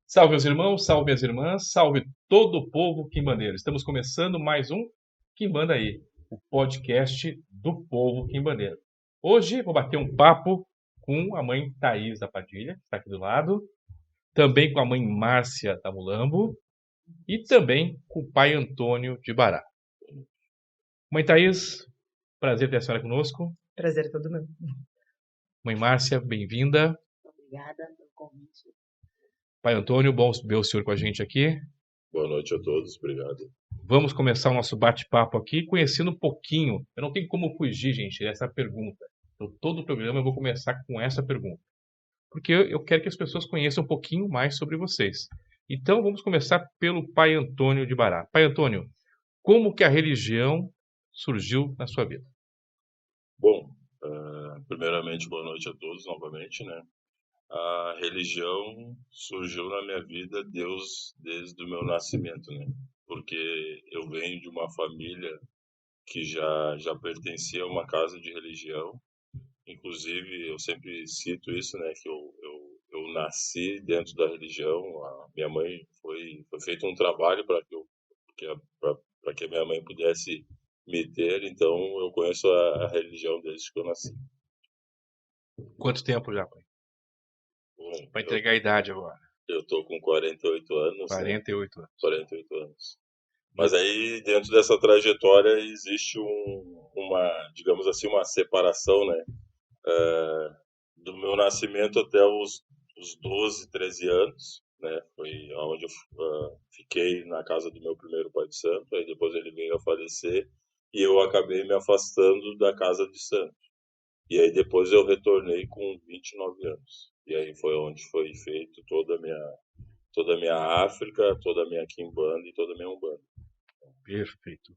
Salve os irmãos, salve as irmãs, salve todo o povo quimbandeiro. Estamos começando mais um Quimbanda aí, o podcast do povo quimbandeiro. Hoje vou bater um papo com a mãe Thaís da Padilha, que está aqui do lado, também com a mãe Márcia da Mulambo e também com o pai Antônio de Bará. Mãe Thaís, prazer ter a senhora conosco. Prazer é todo meu. Mãe Márcia, bem-vinda. Obrigada pelo convite. Pai Antônio, bom ver o senhor com a gente aqui. Boa noite a todos, obrigado. Vamos começar o nosso bate-papo aqui conhecendo um pouquinho. Eu não tenho como fugir, gente, dessa pergunta. Então, todo o programa eu vou começar com essa pergunta. Porque eu quero que as pessoas conheçam um pouquinho mais sobre vocês. Então, vamos começar pelo pai Antônio de Bará. Pai Antônio, como que a religião surgiu na sua vida? Bom, primeiramente, boa noite a todos novamente, né? A religião surgiu na minha vida, Deus, desde o meu nascimento, né? Porque eu venho de uma família que já pertencia a uma casa de religião. Inclusive, eu sempre cito isso, né? Que eu nasci dentro da religião. A minha mãe foi feito um trabalho para que a minha mãe pudesse me ter, então eu conheço a religião desde que eu nasci. Quanto tempo já, pai? Bom, Para entregar a idade agora. eu tô com 48 anos, 48 né? anos. 48 anos. Mas aí, dentro dessa trajetória, existe digamos assim, uma separação, né? Do meu nascimento até os 12, 13 anos, né? Foi onde eu fiquei na casa do meu primeiro pai de santo, aí depois ele veio a falecer e eu acabei me afastando da casa de santo. E aí depois eu retornei com 29 anos. E aí foi onde foi feito toda a minha África, toda a minha Quimbanda e toda a minha Umbanda. Perfeito.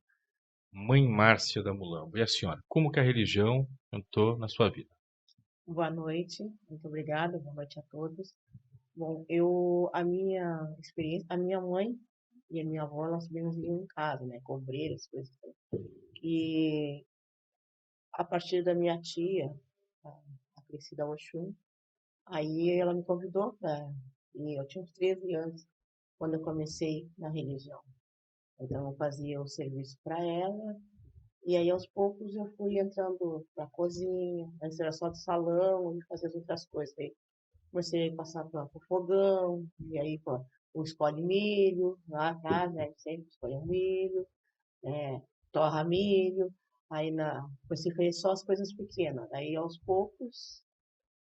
Mãe Márcia da Mulambo. E a senhora, como que a religião entrou na sua vida? Boa noite, muito obrigada, boa noite a todos. Bom, a minha experiência, a minha mãe e a minha avó, nós vivemos em casa, né, com obreiros, coisas assim. E a partir da minha tia, a crescida Oxum, aí ela me convidou e eu tinha uns 13 anos quando eu comecei na religião. Então eu fazia o serviço para ela. E aí, aos poucos, eu fui entrando para a cozinha, antes era só do salão, e fazer as outras coisas. Aí comecei a passar para o fogão, e aí, pô, eu escolhe milho, lá atrás, né? Sempre escolhe um milho, torra milho. Aí, comecei a fazer só as coisas pequenas. Aí, aos poucos,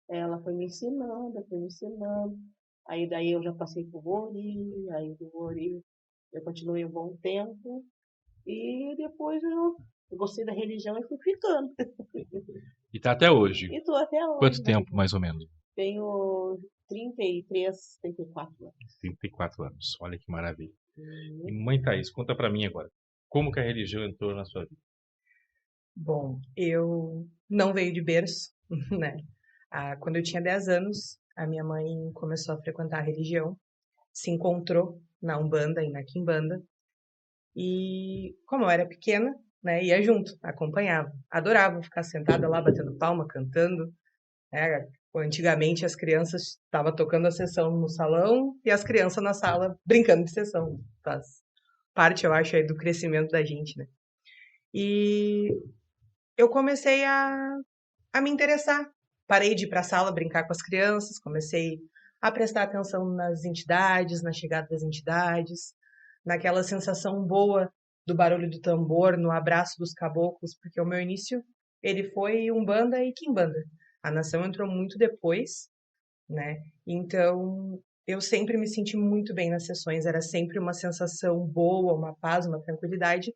ela foi me ensinando, foi me ensinando. Aí, daí, eu já passei por Gori, aí do Gori eu continuei um bom tempo. E depois eu gostei da religião e fui ficando. E tá até hoje. E tô até Quanto hoje, né? tempo, mais ou menos? Tenho 33, 34 anos. 34 anos. Olha que maravilha. E mãe Thaís, conta pra mim agora. Como que a religião entrou na sua vida? Bom, eu não veio de berço, né? Quando eu tinha 10 anos, a minha mãe começou a frequentar a religião, se encontrou na Umbanda e na Quimbanda, e como eu era pequena, né, ia junto, acompanhava. Adorava ficar sentada lá, batendo palma, cantando, né? Antigamente as crianças estavam tocando a sessão no salão e as crianças na sala brincando de sessão. Faz parte, eu acho, aí do crescimento da gente, né? E eu comecei a me interessar. Parei de ir para a sala brincar com as crianças, comecei a prestar atenção nas entidades, na chegada das entidades, naquela sensação boa do barulho do tambor, no abraço dos caboclos, porque o meu início ele foi Umbanda e Quimbanda. A nação entrou muito depois, né? Então eu sempre me senti muito bem nas sessões, era sempre uma sensação boa, uma paz, uma tranquilidade.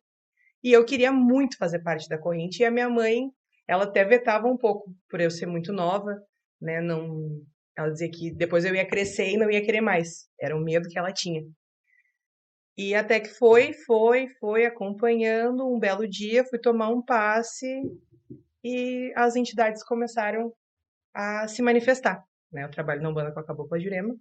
E eu queria muito fazer parte da corrente. E a minha mãe, ela até vetava um pouco, por eu ser muito nova, né? Não, ela dizia que depois eu ia crescer e não ia querer mais. Era um medo que ela tinha. E até que foi acompanhando. Um belo dia, fui tomar um passe e as entidades começaram a se manifestar. Né? Eu trabalho na Umbanda com a Cabocla Jurema,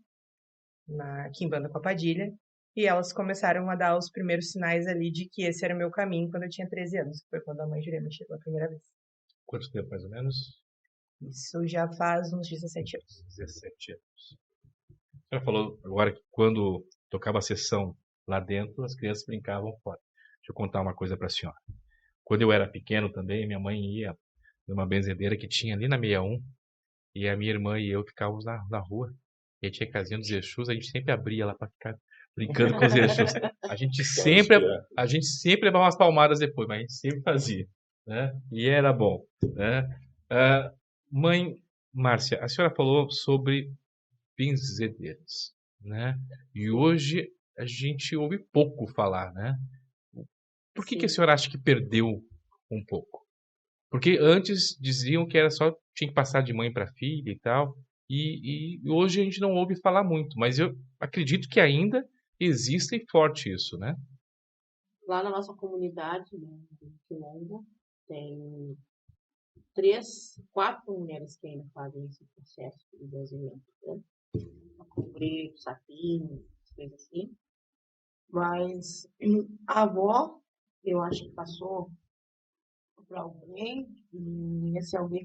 na Quimbanda com a Padilha, e elas começaram a dar os primeiros sinais ali de que esse era o meu caminho quando eu tinha 13 anos, que foi quando a mãe Jurema chegou a primeira vez. Quanto tempo, mais ou menos? Isso já faz uns 17 anos. 17 anos. Ela falou agora que quando tocava a sessão lá dentro, as crianças brincavam fora. Deixa eu contar uma coisa para a senhora. Quando eu era pequeno também, minha mãe ia numa benzedeira que tinha ali na 61, e a minha irmã e eu ficávamos na rua. E aí tinha a casinha dos Exus, a gente sempre abria lá para ficar brincando com os Exus. A gente sempre levava umas palmadas depois, mas a gente sempre fazia, né? E era bom, né? Mãe Márcia, a senhora falou sobre benzedeiras, né? E hoje a gente ouve pouco falar, né? Por que a Sim. senhora acha que perdeu um pouco? Porque antes diziam que era só tinha que passar de mãe para filha e tal, e hoje a gente não ouve falar muito, mas eu acredito que ainda existe forte isso, né? Lá na nossa comunidade, né, de Quilombo, tem 4 mulheres que ainda fazem esse processo de benzimento, né? Cobrir, sapinho, coisas assim. Mas a avó, eu acho que passou para alguém, e esse alguém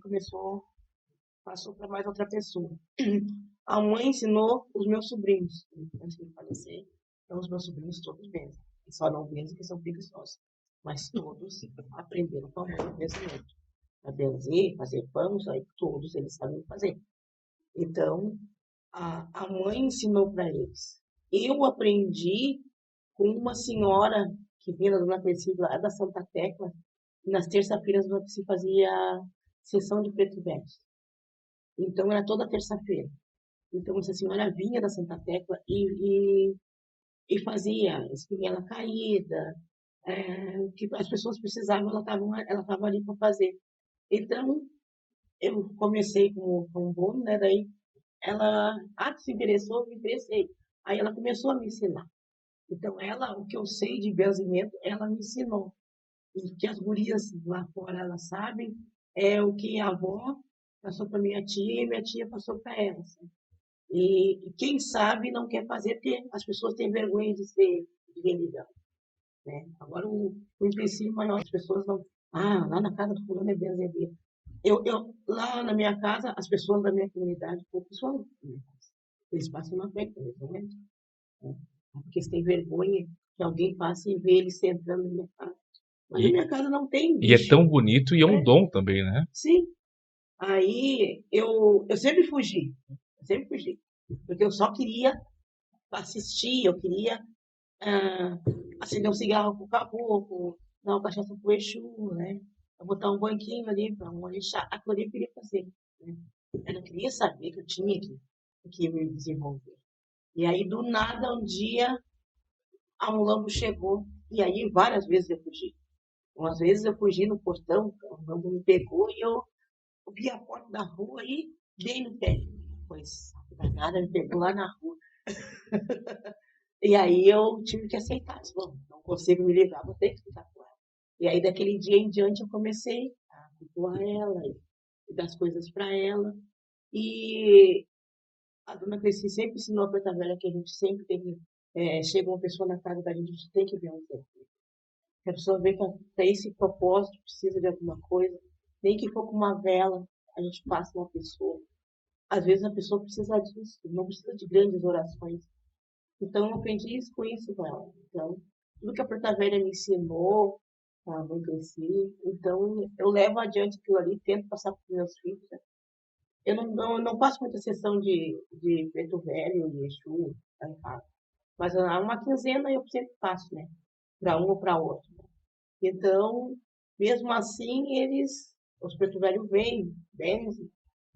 passou para mais outra pessoa. A mãe ensinou os meus sobrinhos, antes de falecer, então os meus sobrinhos todos benzem. Só não benzem que são preguiçosos, mas todos aprenderam com a mãe o benzimento. A benzer, fazer pão, isso aí todos eles sabem fazer. Então, a mãe ensinou para eles. Eu aprendi com uma senhora que vinha da Dona Priscila, lá da Santa Tecla, e nas terça-feiras a Dona Priscila fazia sessão de preto velho. Então, era toda terça-feira. Então, essa senhora vinha da Santa Tecla e fazia espinhela caída, o que as pessoas precisavam, ela estava ali para fazer. Então, eu comecei com um bolo, né? Daí ela se interessou, me interessei. Aí ela começou a me ensinar. Então, o que eu sei de benzimento, ela me ensinou. O que as gurias lá fora, elas sabem, é o que a avó passou para minha tia e minha tia passou para ela. Assim. E quem sabe não quer fazer, porque as pessoas têm vergonha de ser de religião. Né? Agora, o empecilho maior, as pessoas não... lá na casa do fulano é benzedeira. Lá na minha casa, as pessoas da minha comunidade, poucos falam. Eles passam na frente, eles não entram. Né? Porque eles têm vergonha que alguém passe e vê eles entrando na minha casa. Mas na minha casa não tem. E é tão bonito e é um dom também, né? Sim. Aí eu sempre fugi. Porque eu só queria assistir, eu queria acender um cigarro com o caboclo, dar uma cachaça pro Exu, né? Botar um banquinho ali para um orixá. Aquilo ali eu queria fazer. Né? Eu não queria saber que eu tinha que me desenvolver. E aí, do nada, um dia, a mulambo chegou. E aí, várias vezes eu fugi. Umas vezes eu fugi no portão, o mulambo me pegou e eu vi a porta da rua e dei no pé. Pois, nada, me pegou lá na rua. E aí eu tive que aceitar. Disse, bom, não consigo me livrar, vou ter que ficar com ela. E aí, daquele dia em diante, eu comecei a cultuar ela e dar as coisas para ela. E a dona Cresci sempre ensinou a preta velha que a gente sempre tem que... chega uma pessoa na casa da gente, a gente tem que ver um tempo. Se a pessoa vê que para esse propósito precisa de alguma coisa, nem que for com uma vela, a gente passa uma pessoa. Às vezes a pessoa precisa disso, não precisa de grandes orações. Então, eu aprendi isso com isso com ela. Então, tudo que a Preta Velha me ensinou, eu cresci. Então, eu levo adiante aquilo ali, tento passar para os meus filhos. Né? Eu não passo muita sessão de Preto Velho, de Exu, tá em casa. Mas uma quinzena eu sempre passo, né? Para um ou para outro. Né? Então, mesmo assim, os Preto Velho vêm, benzem.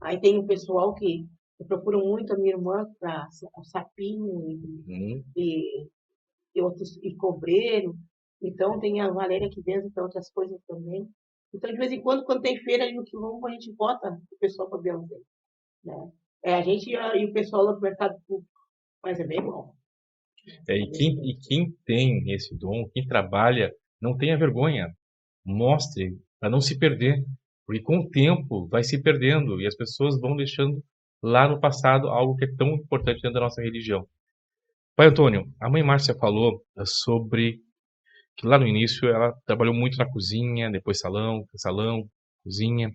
Aí tem um pessoal que eu procuro muito a minha irmã para o sapinho e outros e cobreiro. Então tem a Valéria que benze para outras coisas também. Então de vez em quando tem feira ali no Quilombo, a gente bota o pessoal para benzer. Né? A gente e o pessoal lá do mercado público, mas é bem bom. E quem tem esse dom, quem trabalha, não tenha vergonha. Mostre para não se perder. Porque com o tempo vai se perdendo e as pessoas vão deixando lá no passado algo que é tão importante dentro da nossa religião. Pai Antônio, a mãe Márcia falou sobre que lá no início ela trabalhou muito na cozinha, depois salão, cozinha.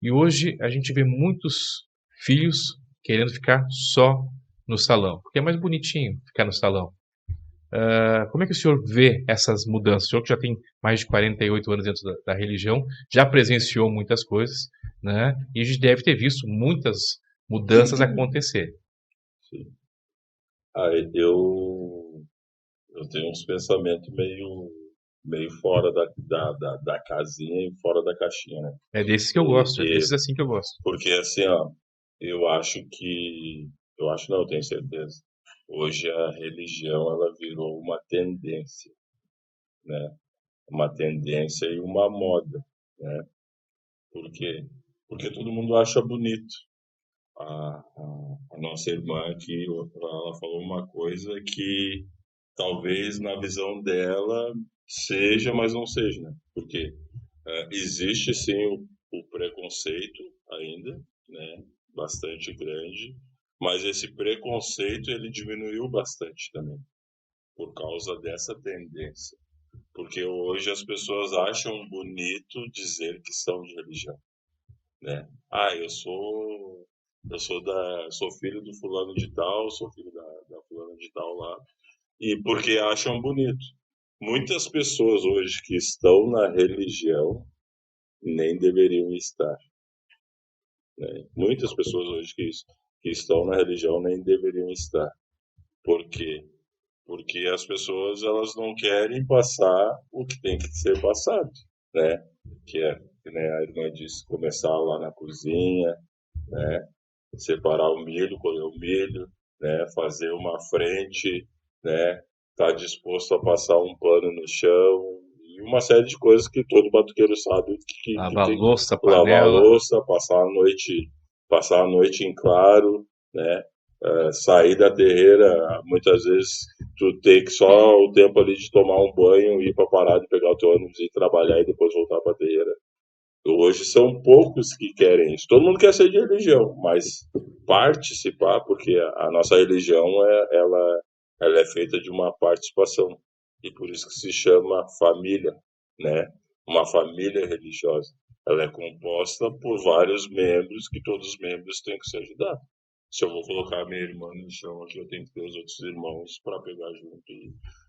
E hoje a gente vê muitos filhos querendo ficar só no salão, porque é mais bonitinho ficar no salão. Como é que o senhor vê essas mudanças? O senhor que já tem mais de 48 anos dentro da religião, já presenciou muitas coisas, né? E a gente deve ter visto muitas mudanças acontecer. Sim. Eu tenho uns pensamentos meio fora da casinha e fora da caixinha, né? É desses que eu gosto, é desses assim que eu gosto. Porque assim, ó, eu acho não, eu tenho certeza. Hoje a religião ela virou uma tendência, né? Uma tendência e uma moda, né? Por quê? Porque todo mundo acha bonito. A nossa irmã aqui, ela falou uma coisa que talvez na visão dela seja, mas não seja, né? Porque existe sim o preconceito ainda, né? Bastante grande, mas esse preconceito ele diminuiu bastante também por causa dessa tendência. Porque hoje as pessoas acham bonito dizer que são de religião, né? Sou filho do fulano de tal, sou filho da fulana de tal lá, e porque acham bonito. Muitas pessoas hoje que estão na religião nem deveriam estar, né? Muitas pessoas hoje que estão na religião nem deveriam estar. Por quê? Porque as pessoas elas não querem passar o que tem que ser passado, né? Que nem a irmã disse, começar lá na cozinha, né? Separar o milho, colher o milho, né? Fazer uma frente, né? Tá disposto a passar um pano no chão e uma série de coisas que todo batuqueiro sabe que Lavar tem louça, que lavar a panela. louça, passar a noite em claro, né? Sair da terreira, muitas vezes tu tem que só o tempo ali de tomar um banho, ir para parar de pegar o teu ônibus e trabalhar e depois voltar para a terreira. Hoje são poucos que querem isso. Todo mundo quer ser de religião, mas participar, porque a nossa religião ela é feita de uma participação e por isso que se chama família, né? Uma família religiosa. Ela é composta por vários membros que todos os membros têm que se ajudar. Se eu vou colocar minha irmã no chão aqui, eu tenho que ter os outros irmãos para pegar junto.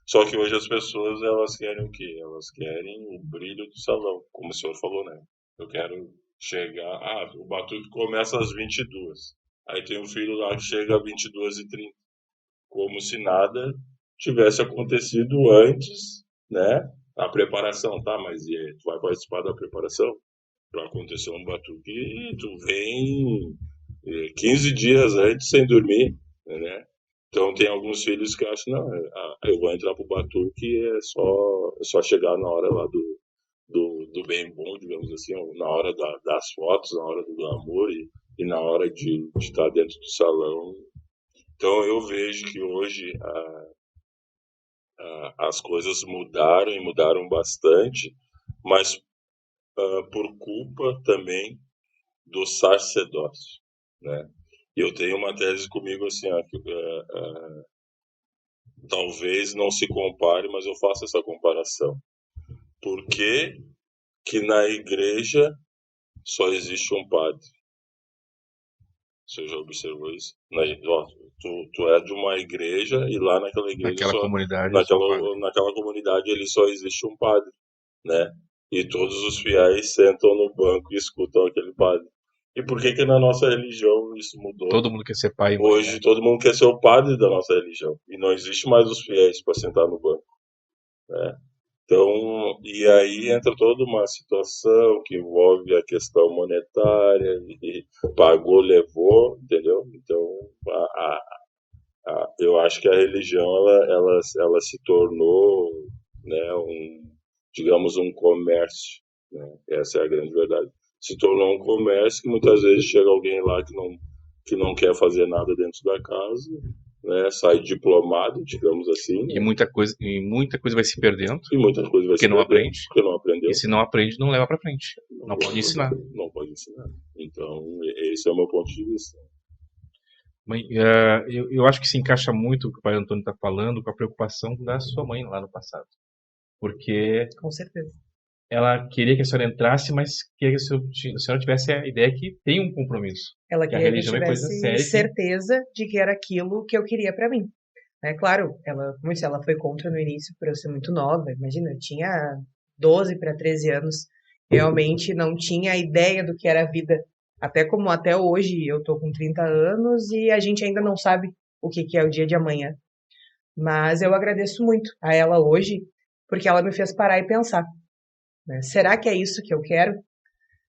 Só que hoje as pessoas elas querem o quê? Elas querem o brilho do salão, como o senhor falou, né? Eu quero chegar. O batuque começa às 22. Aí tem um filho lá que chega às 22h30. Como se nada tivesse acontecido antes, né? A preparação, tá? Mas e aí, tu vai participar da preparação? Para acontecer um batuque e tu vem 15 dias antes sem dormir, né? Então tem alguns filhos que acham, não, eu vou entrar pro batuque é só chegar na hora lá do bem bom, digamos assim, na hora das fotos, na hora do glamour e na hora de estar dentro do salão. Então eu vejo que hoje as coisas mudaram e mudaram bastante, mas por culpa também do sacerdócio, né? E eu tenho uma tese comigo assim, que talvez não se compare, mas eu faço essa comparação. Por que na igreja só existe um padre? Você já observou isso? Tu é de uma igreja e lá naquela igreja naquela comunidade ele só existe um padre, né? E todos os fiéis sentam no banco e escutam aquele padre. E por que na nossa religião isso mudou? Todo mundo quer ser pai e mãe. Hoje todo mundo quer ser o padre da nossa religião e não existe mais os fiéis para sentar no banco, né? Então, e aí entra toda uma situação que envolve a questão monetária, e pagou, levou, entendeu? Então, eu acho que a religião, ela se tornou, né, digamos, um comércio, né? Essa é a grande verdade. Se tornou um comércio que muitas vezes chega alguém lá que não quer fazer nada dentro da casa, né, sai diplomado, digamos assim, né? E muita coisa vai se perdendo. E muita coisa vai se perdendo, aprende. Porque não aprendeu. E se não aprende, não leva para frente. Não pode ensinar. Não pode ensinar. Então, esse é o meu ponto de vista. Eu acho que se encaixa muito o que o pai Antônio está falando com a preocupação da sua mãe lá no passado. Porque Com certeza. ela queria que a senhora entrasse, mas queria que a senhora tivesse a ideia que tem um compromisso. Ela Que a queria que eu religião é coisa tivesse séria. certeza de que era aquilo que eu queria pra mim. É claro, como eu disse, ela foi contra no início por eu ser muito nova. Imagina, eu tinha 12 para 13 anos. Realmente não tinha a ideia do que era a vida. Até como até hoje eu tô com 30 anos e a gente ainda não sabe o que é o dia de amanhã. Mas eu agradeço muito a ela hoje, porque ela me fez parar e pensar, né? Será que é isso que eu quero?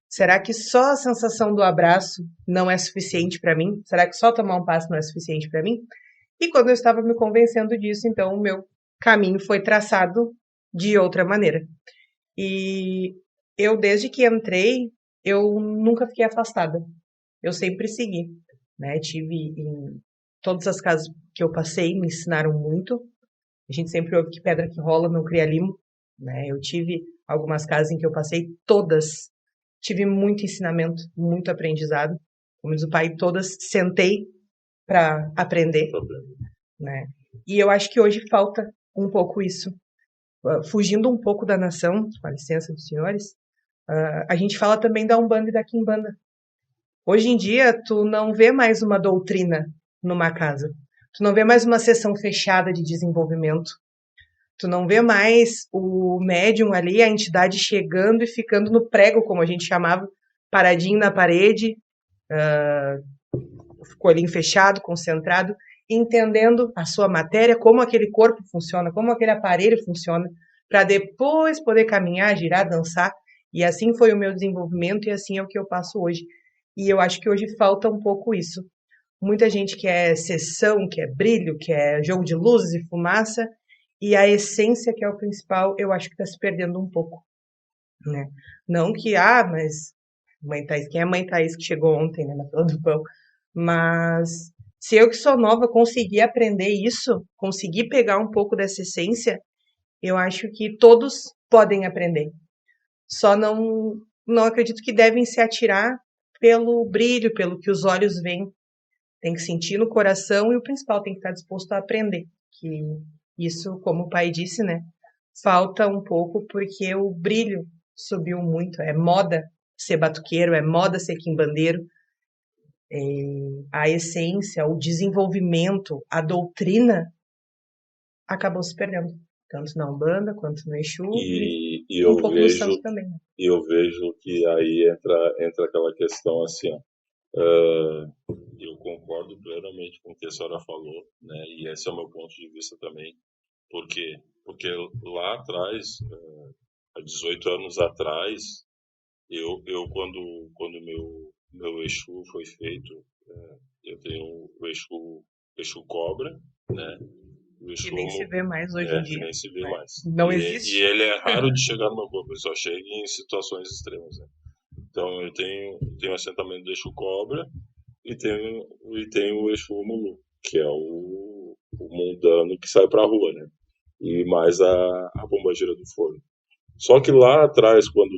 Será que só a sensação do abraço não é suficiente para mim? Será que só tomar um passo não é suficiente para mim? E quando eu estava me convencendo disso, então o meu caminho foi traçado de outra maneira. E eu, desde que entrei, eu nunca fiquei afastada. Eu sempre segui, né? Tive em todas as casas que eu passei, me ensinaram muito. A gente sempre ouve que pedra que rola não cria limo, né? Eu tive algumas casas em que eu passei, todas tive muito ensinamento, muito aprendizado. Como diz o pai, todas sentei para aprender, né? E eu acho que hoje falta um pouco isso. Fugindo um pouco da nação, com a licença dos senhores, a gente fala também da Umbanda e da Quimbanda. Hoje em dia, tu não vê mais uma doutrina numa casa. Tu não vê mais uma sessão fechada de desenvolvimento. Tu não vê mais o médium ali, a entidade chegando e ficando no prego, como a gente chamava, paradinho na parede, com o olhinho fechado, concentrado, entendendo a sua matéria, como aquele corpo funciona, como aquele aparelho funciona, para depois poder caminhar, girar, dançar. E assim foi o meu desenvolvimento e assim é o que eu passo hoje. E eu acho que hoje falta um pouco isso. Muita gente quer sessão, quer brilho, quer jogo de luzes e fumaça, e a essência, que é o principal, eu acho que está se perdendo um pouco, né? Não que, mas mãe Thaís, quem é a mãe Thaís que chegou ontem, né, na fila do pão? Mas se eu que sou nova conseguir aprender isso, conseguir pegar um pouco dessa essência, eu acho que todos podem aprender. Só não acredito que devem se atirar pelo brilho, pelo que os olhos veem. Tem que sentir no coração e o principal, tem que estar disposto a aprender. Que isso, como o pai disse, né? Falta um pouco porque o brilho subiu muito. É moda ser batuqueiro, é moda ser quimbandeiro. A essência, o desenvolvimento, a doutrina acabou se perdendo. Tanto na Umbanda quanto no Exu E um eu pouco no santo também. e eu vejo que aí entra aquela questão assim, ó. Eu concordo plenamente com o que a senhora falou, né? E esse é o meu ponto de vista também. Por quê? Porque lá atrás, há 18 anos atrás, eu quando meu Exu foi feito, eu tenho o Exu Cobra, né? O Exu Que nem se vê mais hoje em dia. nem se vê mais. Não existe. E ele é raro de chegar no meu corpo, ele só chega em situações extremas, né? Então eu tenho o assentamento do Exu Cobra e tenho o Exu Mulu, que é o mundano que sai pra rua, né? E mais a pombagira do forno. Só que lá atrás, quando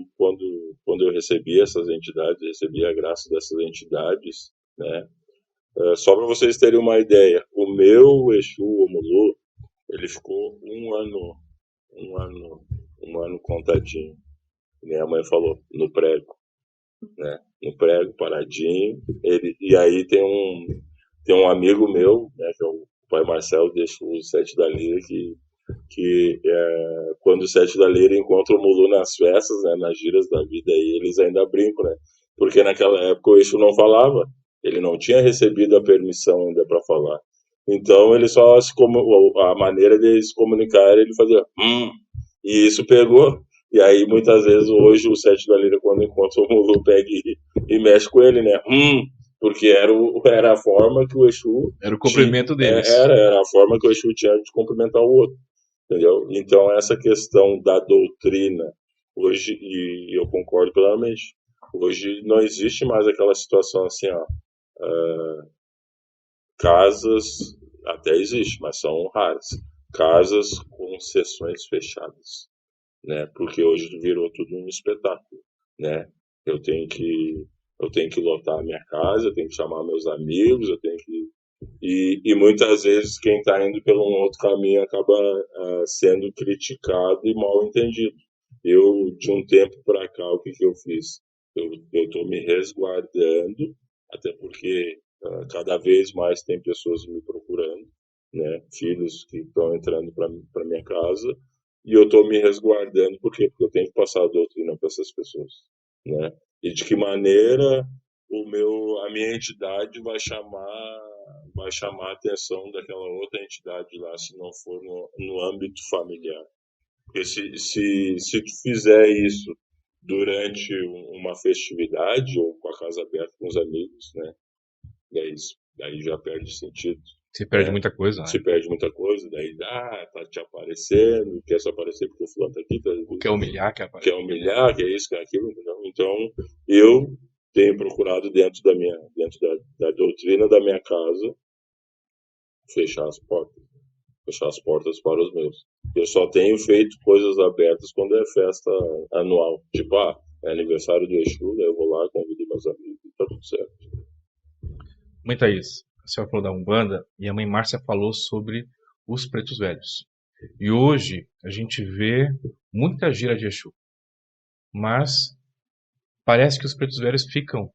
eu recebi essas entidades, recebi a graça dessas entidades, né? Só para vocês terem uma ideia, o meu Exu Omulu, ele ficou um ano contadinho. Minha mãe falou, no prego, né? No prego, paradinho. E aí tem um amigo meu, né, que é o pai Marcelo, deixou o Sete da Lira, que quando o Sete da Lira encontra o Mulu nas festas, né, nas giras da vida, aí eles ainda brincam, né? Porque naquela época o Exu não falava, ele não tinha recebido a permissão ainda para falar. Então ele só a maneira de se comunicar, ele fazia e isso pegou. E aí muitas vezes hoje o Sete da Lira, quando encontra o Mulu, pega e mexe com ele, né? Porque era a forma que o Exu era o cumprimento deles. Era a forma que o Exu tinha de cumprimentar o outro. Entendeu? Então essa questão da doutrina hoje, e eu concordo plenamente, hoje não existe mais aquela situação assim, ó, casas, até existe, mas são raras, casas com sessões fechadas, né? Porque hoje virou tudo um espetáculo, né? Eu tenho que lotar a minha casa, eu tenho que chamar meus amigos, eu tenho que e muitas vezes quem está indo por um outro caminho acaba sendo criticado e mal entendido. Eu, de um tempo para cá, o que eu fiz? Eu estou me resguardando, até porque cada vez mais tem pessoas me procurando, né? Filhos que estão entrando para minha casa, e eu estou me resguardando, por quê? Porque eu tenho que passar a doutrina para essas pessoas, né? E de que maneira a minha entidade vai chamar a atenção daquela outra entidade lá, se não for no âmbito familiar. Porque se tu fizer isso durante uma festividade ou com a casa aberta com os amigos, né? Daí já perde sentido. Se perde Né? muita coisa, né? Se perde muita coisa, daí tá te aparecendo, quer se aparecer porque o fulano tá aqui, Quer humilhar, quer humilhar, quer isso, quer aquilo, entendeu? Então, eu tenho procurado dentro da doutrina da minha casa fechar as portas para os meus. Eu só tenho feito coisas abertas quando é festa anual. Tipo, é aniversário do Exu, daí eu vou lá, convido meus amigos e tá tudo certo. Mãe Thaís, a senhora falou da Umbanda e a mãe Márcia falou sobre os pretos velhos. E hoje a gente vê muita gira de Exu. Mas parece que os pretos velhos ficam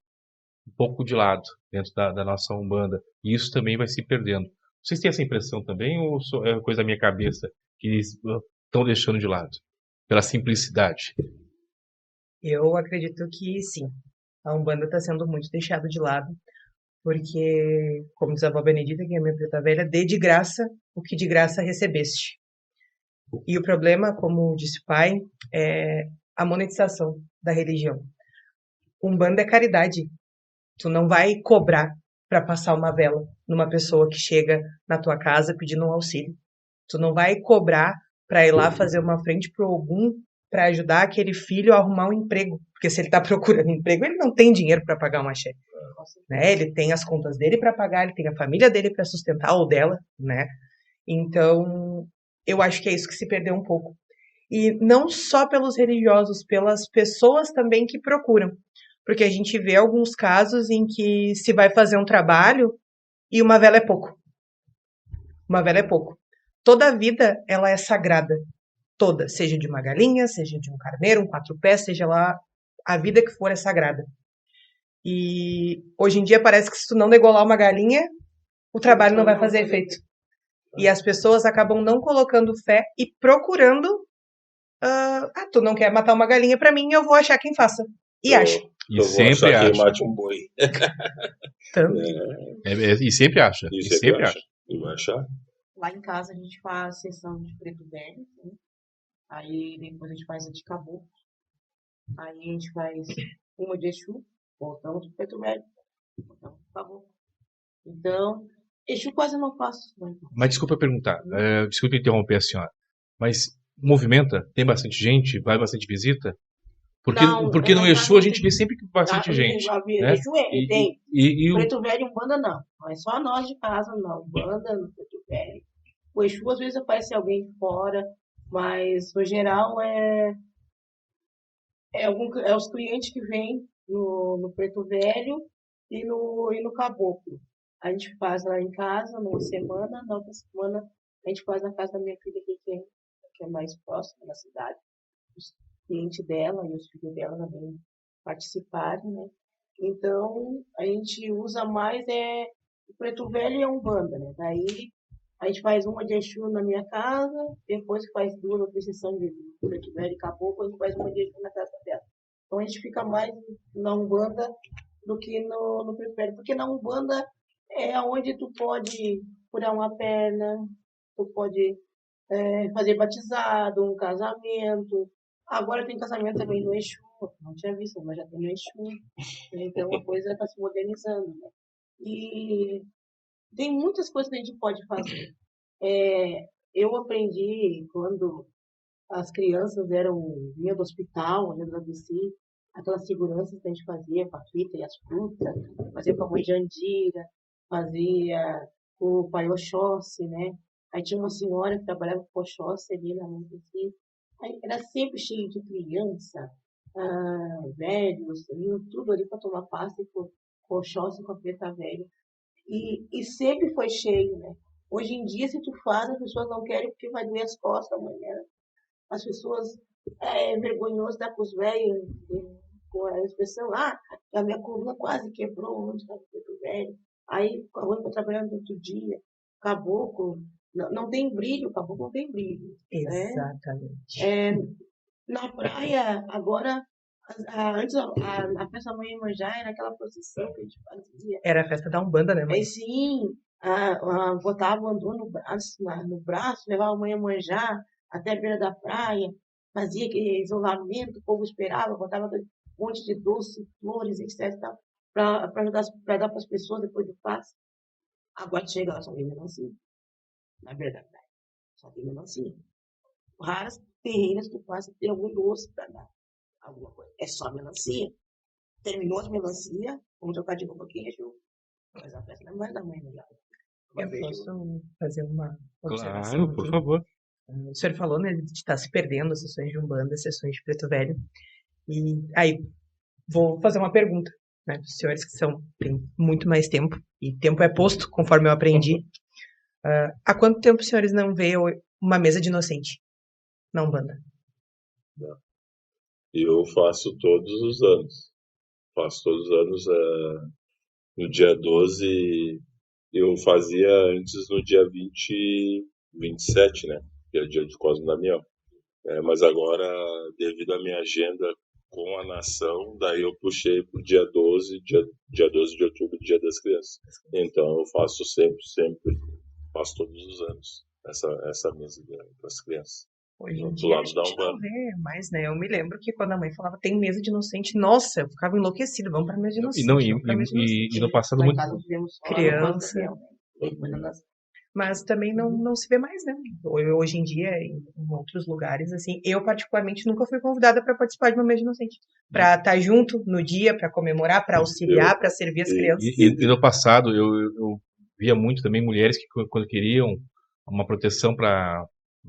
um pouco de lado dentro da nossa Umbanda. E isso também vai se perdendo. Vocês têm essa impressão também ou é coisa da minha cabeça que eles estão deixando de lado? Pela simplicidade. Eu acredito que sim. A Umbanda está sendo muito deixada de lado, porque, como diz a avó Benedita, que é a minha preta velha, dê de graça o que de graça recebeste. E o problema, como disse o pai, é a monetização da religião. Umbanda é caridade. Tu não vai cobrar para passar uma vela numa pessoa que chega na tua casa pedindo um auxílio. Tu não vai cobrar para ir lá fazer uma frente pro Ogum para ajudar aquele filho a arrumar um emprego. Porque se ele está procurando emprego, ele não tem dinheiro para pagar uma chefe. Né? Ele tem as contas dele para pagar, ele tem a família dele para sustentar, ou dela, né? Então, eu acho que é isso que se perdeu um pouco. E não só pelos religiosos, pelas pessoas também que procuram. Porque a gente vê alguns casos em que se vai fazer um trabalho e uma vela é pouco. Uma vela é pouco. Toda a vida, ela é sagrada. Toda. Seja de uma galinha, seja de um carneiro, um 4 pés, seja lá a vida que for é sagrada. E hoje em dia parece que se tu não degolar uma galinha, o trabalho não vai fazer efeito. E as pessoas acabam não colocando fé e procurando. Tu não quer matar uma galinha pra mim, eu vou achar quem faça. E acha. E sempre acha. Quem mate um boi. Tanto. E sempre acha. E sempre acha. E vai achar. Lá em casa a gente faz sessão de preto velho, né? Aí depois a gente faz a de caboclo. Aí a gente faz uma de Exu, voltamos pro preto velho, voltamos pro caboclo. Então, Exu quase não faço. Né? Mas desculpa perguntar, desculpa interromper a senhora, mas movimenta? Tem bastante gente? Vai bastante visita? Porque no Exu a gente vê sempre bastante gente. Né? Exu tem. Preto velho e Umbanda não. Não é só nós de casa, não. Umbanda no preto velho. O Exu às vezes aparece alguém de fora, mas no geral é os clientes que vêm no preto velho e no caboclo. A gente faz lá em casa, numa semana, na outra semana a gente faz na casa da minha filha que é mais próxima da cidade. Os clientes dela e os filhos dela também participarem, né? Então, a gente usa mais o preto velho e a Umbanda, né? Daí, a gente faz uma de Exu na minha casa, depois faz duas ou três sessões de preto velho e caboclo, a gente faz uma de Exu na casa dela. Então, a gente fica mais na Umbanda do que no preto velho, porque na Umbanda é onde tu pode furar uma perna, tu pode fazer batizado, um casamento. Agora tem casamento também no Exu, não tinha visto, mas já tem no Exu. Então a coisa está se modernizando. Né? E tem muitas coisas que a gente pode fazer. Eu aprendi quando as crianças vinham do hospital, vinham do ABC, aquelas seguranças que a gente fazia com a fita e as frutas, fazia com a mãe Jandira, fazia com o pai Oxóssi, né? Aí tinha uma senhora que trabalhava com Oxóssi ali na mão assim. Aí era sempre cheio de criança, velhos, tudo ali para tomar passe com Oxóssi, com a preta velha. E sempre foi cheio, né? Hoje em dia, se tu faz, as pessoas não querem porque vai doer as costas amanhã. As pessoas É vergonhoso dar com os velhos, com a expressão, a minha coluna quase quebrou onde estava o velho. Aí, quando eu trabalhando no outro dia, caboclo, não tem brilho, caboclo não tem brilho. Né? Exatamente. Na praia, agora, antes a festa da Mãe Iemanjá era aquela procissão que a gente fazia. Era a festa da Umbanda, né, mãe? Sim, botava o andu no braço, levava a Mãe Iemanjá até a beira da praia, fazia aquele isolamento, o povo esperava, botava um monte de doce, flores, etc. Para dar para as pessoas depois do passe. Agora chega lá, só tem melancia. Na beira da praia, só tem melancia. Raras terreiras que passam ter algum doce para dar. Alguma coisa. É só melancia. Terminou as melancia, vamos trocar de novo queijo. Mas a festa não é da mãe melhor. Eu posso fazer uma observação? Claro, por favor. O senhor falou, né, de estar se perdendo as sessões de Umbanda, as sessões de Preto Velho. E aí, vou fazer uma pergunta, né, para os senhores que têm muito mais tempo, e tempo é posto, conforme eu aprendi. Há quanto tempo os senhores não vê uma mesa de inocente na Umbanda? Eu faço todos os anos. Faço todos os anos. No dia 12, eu fazia antes no dia 27, né? Que é o dia de Cosme e Damião. Mas agora, devido à minha agenda com a nação, daí eu puxei pro dia 12 de outubro, Dia das Crianças. Então eu faço sempre, faço todos os anos essa mesa das crianças. Hoje em Do dia a lado da gente não Umbanda. vê mais, né? Eu me lembro que quando a mãe falava tem mesa de inocente, nossa, eu ficava enlouquecida, vamos pra mesa de inocente. Vamos pra mesa de inocente. E no passado Lá em muito. casa tivemos só Criança. no Cosme e Damião, né? Mas também não se vê mais, né? Hoje em dia, em outros lugares, assim, eu particularmente nunca fui convidada para participar de uma mesa de inocente. Para estar junto no dia, para comemorar, para auxiliar, para servir as crianças. E no passado eu via muito também mulheres que quando queriam uma proteção para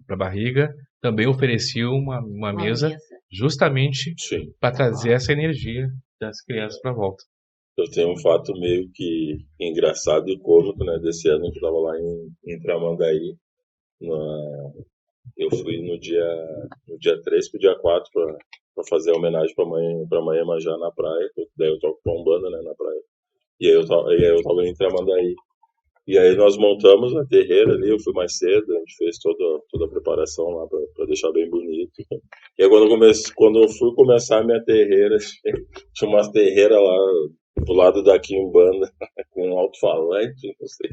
a barriga, também ofereciam uma mesa justamente para trazer essa energia das crianças para volta. Eu tenho um fato meio que engraçado e cômico, né? Desse ano que eu estava lá em Tramandaí. Eu fui no dia 3 pro dia 4 para fazer a homenagem para mãe Iemanjá na praia. Daí eu toco com Umbanda, né, na praia. E aí eu tava em Tramandaí. E aí nós montamos a terreira ali, eu fui mais cedo, a gente fez toda a preparação lá para deixar bem bonito. E aí quando eu fui começar a minha terreira, tinha umas terreiras lá do lado da Quimbanda, com um alto-falante, não sei.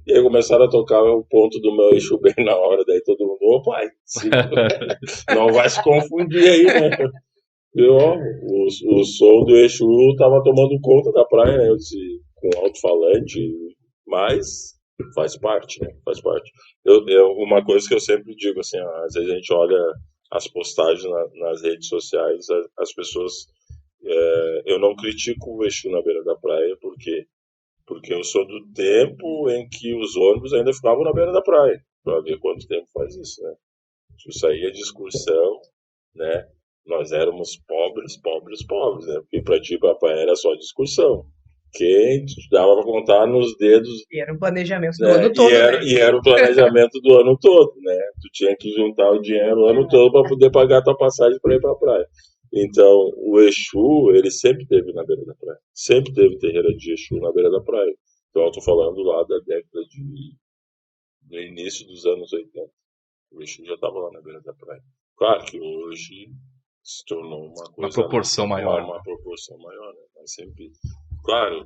E aí começaram a tocar o ponto do meu Exu bem na hora, daí todo mundo, ô pai, não vai se confundir aí, né? E ó, o som do Exu tava tomando conta da praia, né? Eu disse, com alto-falante, mas faz parte, né? Faz parte. Uma coisa que eu sempre digo, assim, ó, às vezes a gente olha as postagens nas redes sociais, as pessoas... eu não critico o Exu na beira da praia, porque eu sou do tempo em que os ônibus ainda ficavam na beira da praia, para ver quanto tempo faz isso, né? Isso aí é discussão, né? Nós éramos pobres, né? Porque para ti, papai, era só discussão. Quem dava para contar nos dedos. E era um planejamento do ano todo, e era o planejamento do ano todo, né? Tu tinha que juntar o dinheiro o ano todo para poder pagar a tua passagem para ir para a praia. Então, o Exu, ele sempre esteve na beira da praia. Sempre teve terreira de Exu na beira da praia. Então, eu tô falando lá da década do início dos anos 80. O Exu já estava lá na beira da praia. Claro que hoje se tornou uma coisa... Uma proporção maior. Uma proporção maior, né? Mas sempre... Claro,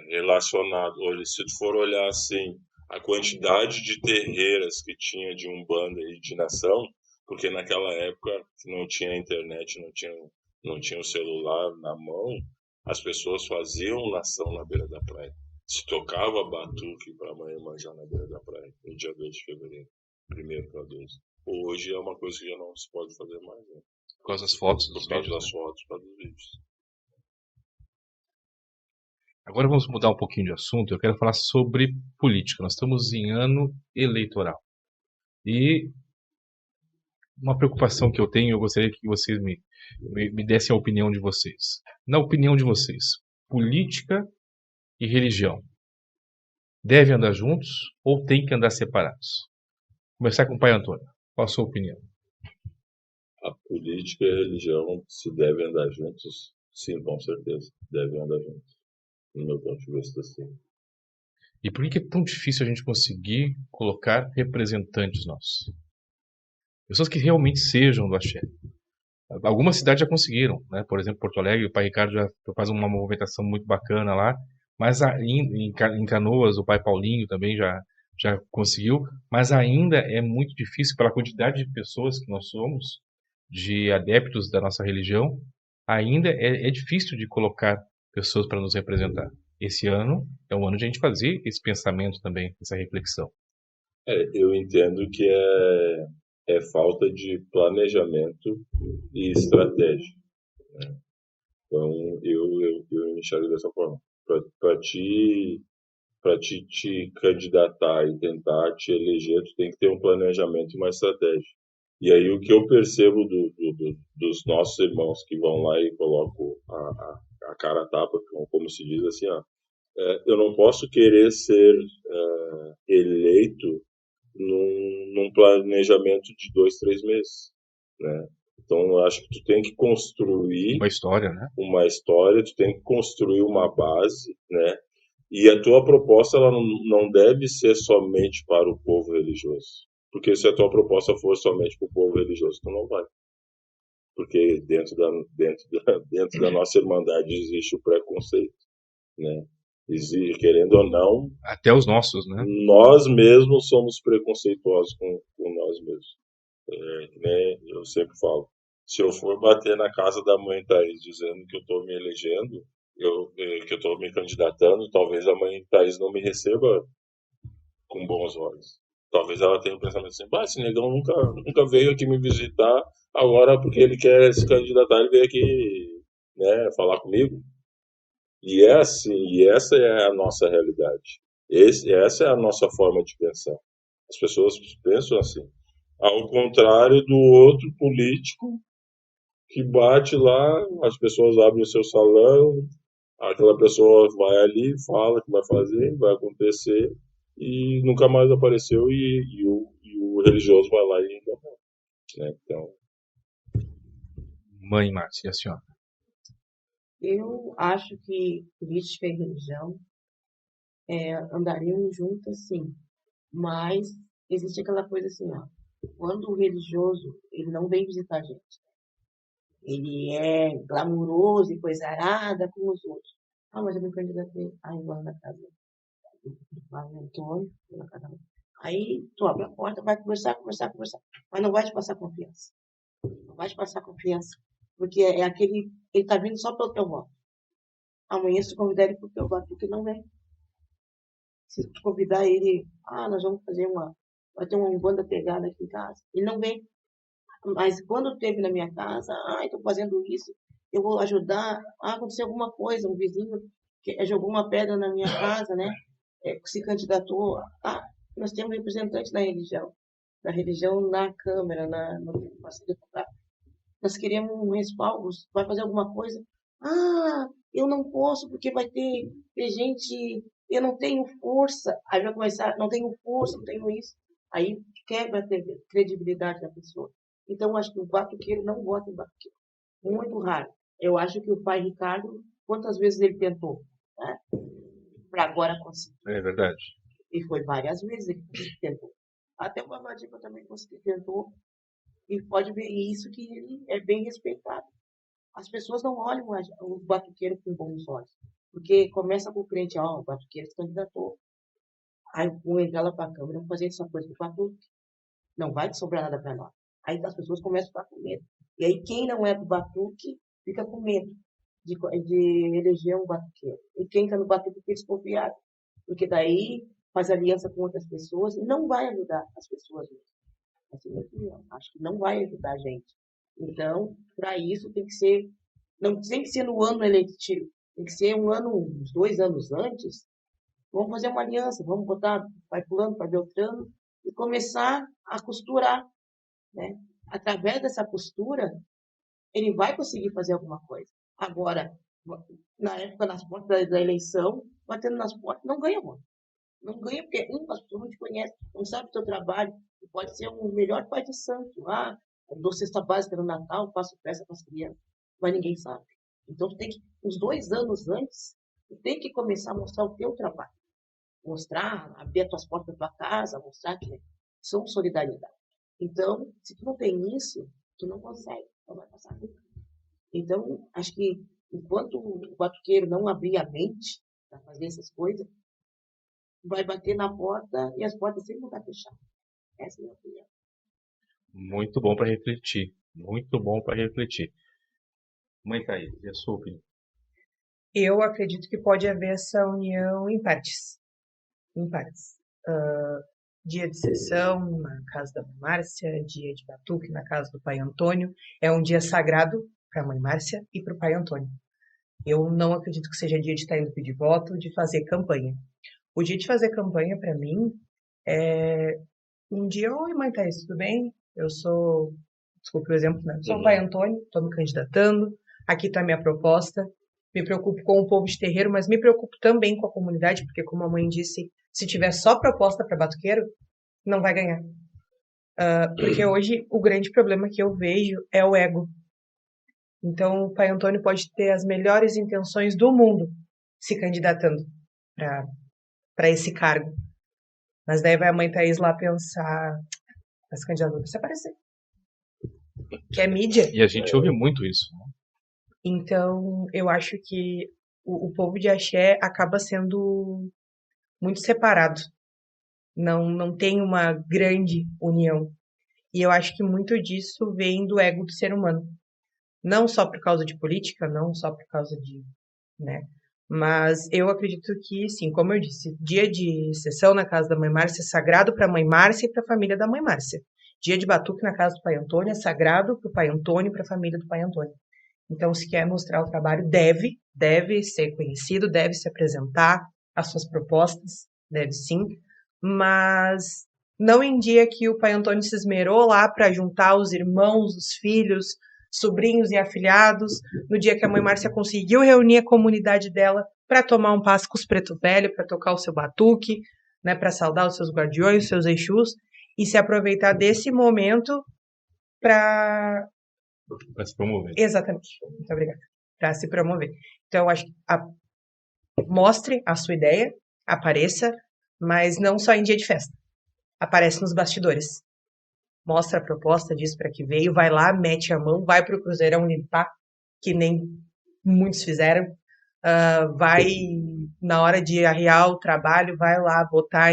relacionado... Se tu for olhar, assim, a quantidade de terreiras que tinha de Umbanda e de nação, porque naquela época não tinha internet, não tinha o celular na mão, as pessoas faziam nação na beira da praia. Se tocava batuque para a Mãe Iemanjá na beira da praia, no dia 2 de fevereiro. 1º para 12. Hoje é uma coisa que já não se pode fazer mais, né? Por causa das fotos, por causa das fotos, por causa dos vídeos. Agora vamos mudar um pouquinho de assunto. Eu quero falar sobre política. Nós estamos em ano eleitoral. E uma preocupação que eu tenho, eu gostaria que vocês me dessem a opinião de vocês. Na opinião de vocês, política e religião devem andar juntos ou têm que andar separados? Começar com o pai Antônio. Qual a sua opinião? A política e a religião se devem andar juntos? Sim, com certeza. Devem andar juntos. No meu ponto de vista, sim. E por que é tão difícil a gente conseguir colocar representantes nossos? Pessoas que realmente sejam do axé. Algumas cidades já conseguiram, né? Por exemplo, Porto Alegre, o Pai Ricardo já faz uma movimentação muito bacana lá, mas em Canoas, o Pai Paulinho também já conseguiu, mas ainda é muito difícil pela quantidade de pessoas que nós somos, de adeptos da nossa religião, ainda é difícil de colocar pessoas para nos representar. Esse ano é um ano de a gente fazer esse pensamento também, essa reflexão. Eu entendo que é falta de planejamento e estratégia. Então, eu enxergo dessa forma. Para te candidatar e tentar te eleger, tu tem que ter um planejamento e uma estratégia. E aí o que eu percebo dos nossos irmãos que vão lá e colocam a cara a tapa, como se diz assim, eu não posso querer ser eleito num planejamento de 2, 3 meses, né? Então, eu acho que tu tem que construir Uma história, né? uma história, tu tem que construir uma base, né? E a tua proposta ela não deve ser somente para o povo religioso. Porque se a tua proposta for somente para o povo religioso, tu não vai. Porque dentro da nossa irmandade existe o preconceito, né? Querendo ou não, Até os nossos, né? nós mesmos somos preconceituosos com nós mesmos. Né? Eu sempre falo, se eu for bater na casa da mãe Thaís dizendo que eu estou me elegendo, que eu estou me candidatando, talvez a mãe Thaís não me receba com bons olhos. Talvez ela tenha um pensamento assim, esse negão nunca veio aqui me visitar, agora porque ele quer se candidatar, ele veio aqui, né, falar comigo. E é assim, e essa é a nossa realidade. Essa é a nossa forma de pensar. As pessoas pensam assim. Ao contrário do outro político que bate lá, as pessoas abrem o seu salão, aquela pessoa vai ali, fala que vai fazer, vai acontecer, e nunca mais apareceu, e o religioso vai lá e engana, né? Então, Mãe Márcia, e a senhora? Eu acho que política e religião andariam juntas, sim. Mas existe aquela coisa assim, ó. Quando o religioso, ele não vem visitar a gente. Ele é glamuroso e coisa arada com os outros. Mas eu me candidatei. Aí vai na casa do Padre Antônio, na casa dele. Aí tu abre a porta, vai conversar. Mas não vai te passar confiança. Não vai te passar confiança. Porque é aquele. Ele tá vindo só pelo teu voto. Amanhã, se tu convidar ele pro teu voto, porque não vem. Se tu convidar ele, nós vamos fazer vai ter uma banda pegada aqui em casa. Ele não vem. Mas quando teve na minha casa, estou fazendo isso, eu vou ajudar. Aconteceu alguma coisa, um vizinho que jogou uma pedra na minha casa, né? Se candidatou. Nós temos representantes da religião na Câmara, no deputado. Nós queremos um respaldo, vai fazer alguma coisa. Eu não posso porque vai ter gente, eu não tenho força. Aí vai começar, não tenho força, não tenho isso. Aí quebra a credibilidade da pessoa. Então, eu acho que o batuqueiro não vota em batuqueiro. Muito raro. Eu acho que o pai Ricardo, quantas vezes ele tentou, né? Para agora conseguir. É verdade. E foi várias vezes ele tentou. Até o Babadiba também tentou. E pode ver isso que ele é bem respeitado. As pessoas não olham o batuqueiro com bons olhos. Porque começa com o crente, o batuqueiro se candidatou. Aí vou entrar lá para a Câmara, vou fazer essa coisa com o batuque. Não vai sobrar nada para nós. Aí as pessoas começam a ficar com medo. E aí quem não é do batuque fica com medo de eleger um batuqueiro. E quem está no batuque fica desconfiado. Porque daí faz aliança com outras pessoas e não vai ajudar as pessoas. Essa é a minha opinião. Acho que não vai ajudar a gente. Então, para isso tem que ser, não tem que ser no ano eletivo, tem que ser uns 2 anos antes. Vamos fazer uma aliança, vamos botar pai fulano, pai Beltrano e começar a costurar, né? Através dessa costura, ele vai conseguir fazer alguma coisa. Agora, na época, nas portas da eleição, batendo nas portas, não ganha muito. Não ganha porque as pessoas não te conhecem, não sabe o teu trabalho. Pode ser o melhor pai de santo. Eu dou cesta básica no Natal, faço festa para as crianças, mas ninguém sabe. Então, tu tem que, uns 2 anos antes, tu tem que começar a mostrar o teu trabalho. Mostrar, abrir as tuas portas da tua casa, mostrar que somos solidariedade. Então, se tu não tem isso, tu não consegue, não vai passar nunca. Então, acho que enquanto o batuqueiro não abrir a mente para fazer essas coisas, vai bater na porta e as portas sempre vão estar fechadas. Essa é a minha opinião. Muito bom para refletir. Muito bom para refletir. Mãe Thaís, e a sua opinião? Eu acredito que pode haver essa união em partes. Em partes. Dia de sessão na casa da mãe Márcia, dia de batuque na casa do pai Antônio. É um dia sagrado para a mãe Márcia e para o pai Antônio. Eu não acredito que seja dia de estar indo pedir voto, de fazer campanha. O dia de fazer campanha, para mim, é um dia, oi mãe Thaís, tudo bem? Eu sou, desculpe o exemplo, né? Sou o pai Antônio, estou me candidatando, aqui está a minha proposta. Me preocupo com o povo de terreiro, mas me preocupo também com a comunidade, porque como a mãe disse, se tiver só proposta para batuqueiro, não vai ganhar. Porque hoje o grande problema que eu vejo é o ego. Então o pai Antônio pode ter as melhores intenções do mundo se candidatando para esse cargo. Mas daí vai a mãe Thaís lá pensar, esse candidato vai se aparecer. Que é mídia. E a gente ouve muito isso. Então, eu acho que o povo de axé acaba sendo muito separado. Não tem uma grande união. E eu acho que muito disso vem do ego do ser humano. Não só por causa de política, não só por causa de, né? Mas eu acredito que, sim, como eu disse, dia de sessão na casa da mãe Márcia é sagrado para a mãe Márcia e para a família da mãe Márcia. Dia de batuque na casa do pai Antônio é sagrado para o pai Antônio e para a família do pai Antônio. Então, se quer mostrar o trabalho, deve ser conhecido, deve se apresentar as suas propostas, deve sim, mas não em dia que o pai Antônio se esmerou lá para juntar os irmãos, os filhos, sobrinhos e afilhados, no dia que a mãe Márcia conseguiu reunir a comunidade dela para tomar um passo com os preto velho, para tocar o seu batuque, né, para saudar os seus guardiões, os seus exus, e se aproveitar desse momento para se promover. Exatamente. Muito obrigada. Para se promover. Então, eu acho que mostre a sua ideia, apareça, mas não só em dia de festa. Aparece nos bastidores. Mostra a proposta, diz para que veio, vai lá, mete a mão, vai pro Cruzeirão limpar, que nem muitos fizeram. Vai, na hora de arriar o trabalho, vai lá botar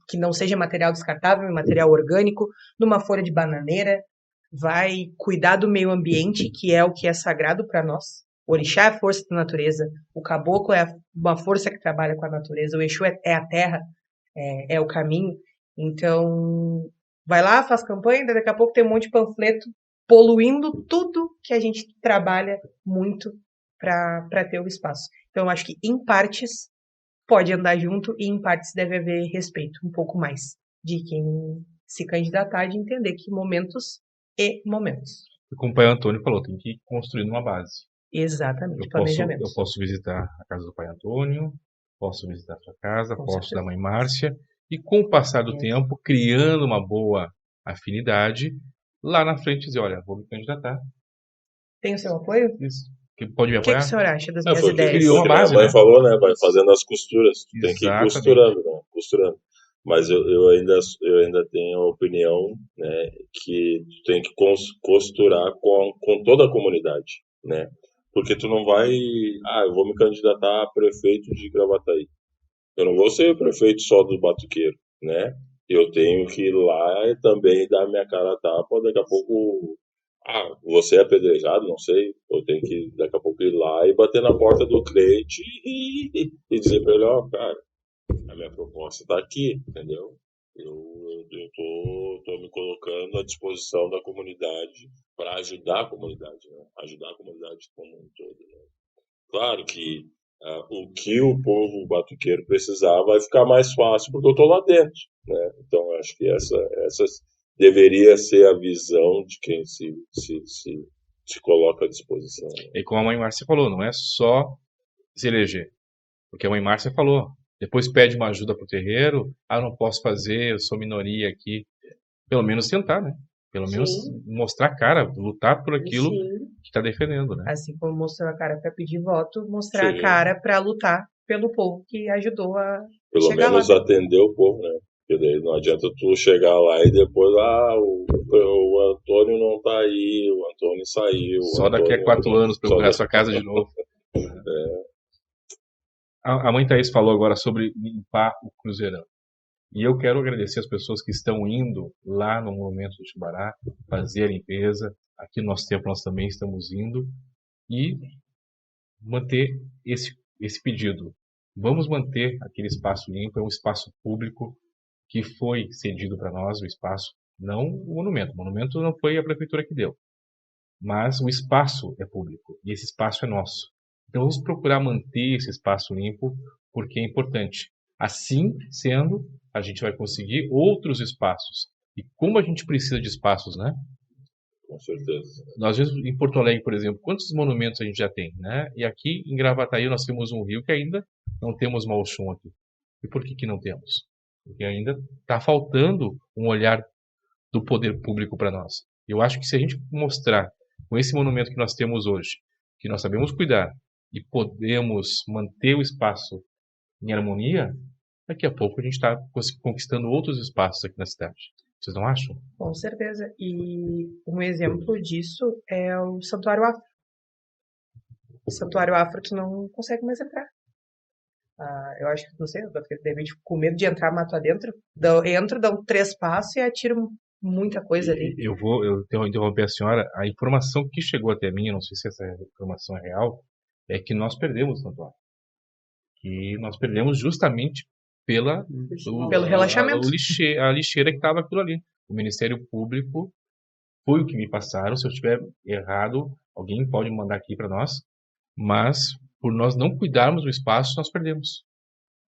que não seja material descartável, material orgânico, numa folha de bananeira, vai cuidar do meio ambiente, que é o que é sagrado para nós. O orixá é a força da natureza, o caboclo é uma força que trabalha com a natureza, o exu é a terra, é o caminho. Então, vai lá, faz campanha, daqui a pouco tem um monte de panfleto poluindo tudo que a gente trabalha muito para ter o espaço. Então, eu acho que em partes pode andar junto e em partes deve haver respeito, um pouco mais, de quem se candidatar, de entender que momentos e momentos. Como o pai Antônio falou, tem que construir uma base. Exatamente, planejamento. Eu posso visitar a casa do pai Antônio, posso visitar a sua casa, Com posso certeza. da mãe Márcia, e com o passar do tempo, criando uma boa afinidade, lá na frente dizer, olha, vou me candidatar. Tem o seu apoio? Isso. Que pode me O que apoiar? o senhor acha das Não, minhas foi o que ideias? criou uma base, a mãe né? falou, né? Vai fazendo as costuras. Tu tem que ir Exatamente. costurando, né? Costurando. Mas eu ainda tenho a opinião, né, que tu tem que costurar com toda a comunidade, né? Porque tu não vai, eu vou me candidatar a prefeito de Gravataí. Eu não vou ser prefeito só do batuqueiro, né? Eu tenho que ir lá e também dar minha cara a tapa, daqui a pouco, você é apedrejado, não sei, eu tenho que daqui a pouco ir lá e bater na porta do cliente e dizer pra ele, cara, a minha proposta está aqui, entendeu? Eu tô me colocando à disposição da comunidade para ajudar a comunidade, né? Ajudar a comunidade como um todo, né? Claro que o que o povo batuqueiro precisar vai ficar mais fácil porque eu estou lá dentro, né? Então acho que essa deveria ser a visão de quem se coloca à disposição. Né? E como a mãe Márcia falou, não é só se eleger. Porque a mãe Márcia falou, depois pede uma ajuda pro terreiro, não posso fazer, eu sou minoria aqui. pelo menos tentar, né? Pelo menos Sim. mostrar a cara, lutar por aquilo Sim. que está defendendo, né? Assim como mostrou a cara para pedir voto, mostrar a Sim. cara para lutar pelo povo que ajudou a Pelo chegar lá. menos atender o povo, né? Porque daí não adianta tu chegar lá e depois, o Antônio não tá aí, o Antônio saiu. o Só daqui a Antônio- 4 anos procurar sua casa de novo. A mãe Thaís falou agora sobre limpar o Cruzeirão. E eu quero agradecer as pessoas que estão indo lá no Monumento do Tibará fazer a limpeza. Aqui no nosso tempo nós também estamos indo. E manter esse pedido. Vamos manter aquele espaço limpo, é um espaço público que foi cedido para nós, o espaço, não o monumento. O monumento não foi a prefeitura que deu, mas o espaço é público e esse espaço é nosso. Então vamos procurar manter esse espaço limpo porque é importante. Assim sendo, a gente vai conseguir outros espaços. E como a gente precisa de espaços, né? Com certeza. Às vezes em Porto Alegre, por exemplo, quantos monumentos a gente já tem, né? E aqui em Gravataí nós temos um rio que ainda não temos Malchon aqui. E por que não temos? Porque ainda está faltando um olhar do poder público para nós. Eu acho que se a gente mostrar com esse monumento que nós temos hoje, que nós sabemos cuidar e podemos manter o espaço em harmonia, daqui a pouco a gente está conquistando outros espaços aqui na cidade. Vocês não acham? Com certeza. E um exemplo disso é o Santuário Afro. O Santuário Afro tu não consegue mais entrar. Eu acho que, não sei, de repente com medo de entrar mato adentro, entro, dão 3 passos e atiro muita coisa ali. Eu tenho interromper a senhora. A informação que chegou até mim, eu não sei se essa informação é real, é que nós perdemos o santuário. Que nós perdemos justamente pelo relaxamento. A lixeira que estava aquilo ali. O Ministério Público foi o que me passaram. Se eu estiver errado, alguém pode mandar aqui para nós. Mas por nós não cuidarmos do espaço, nós perdemos.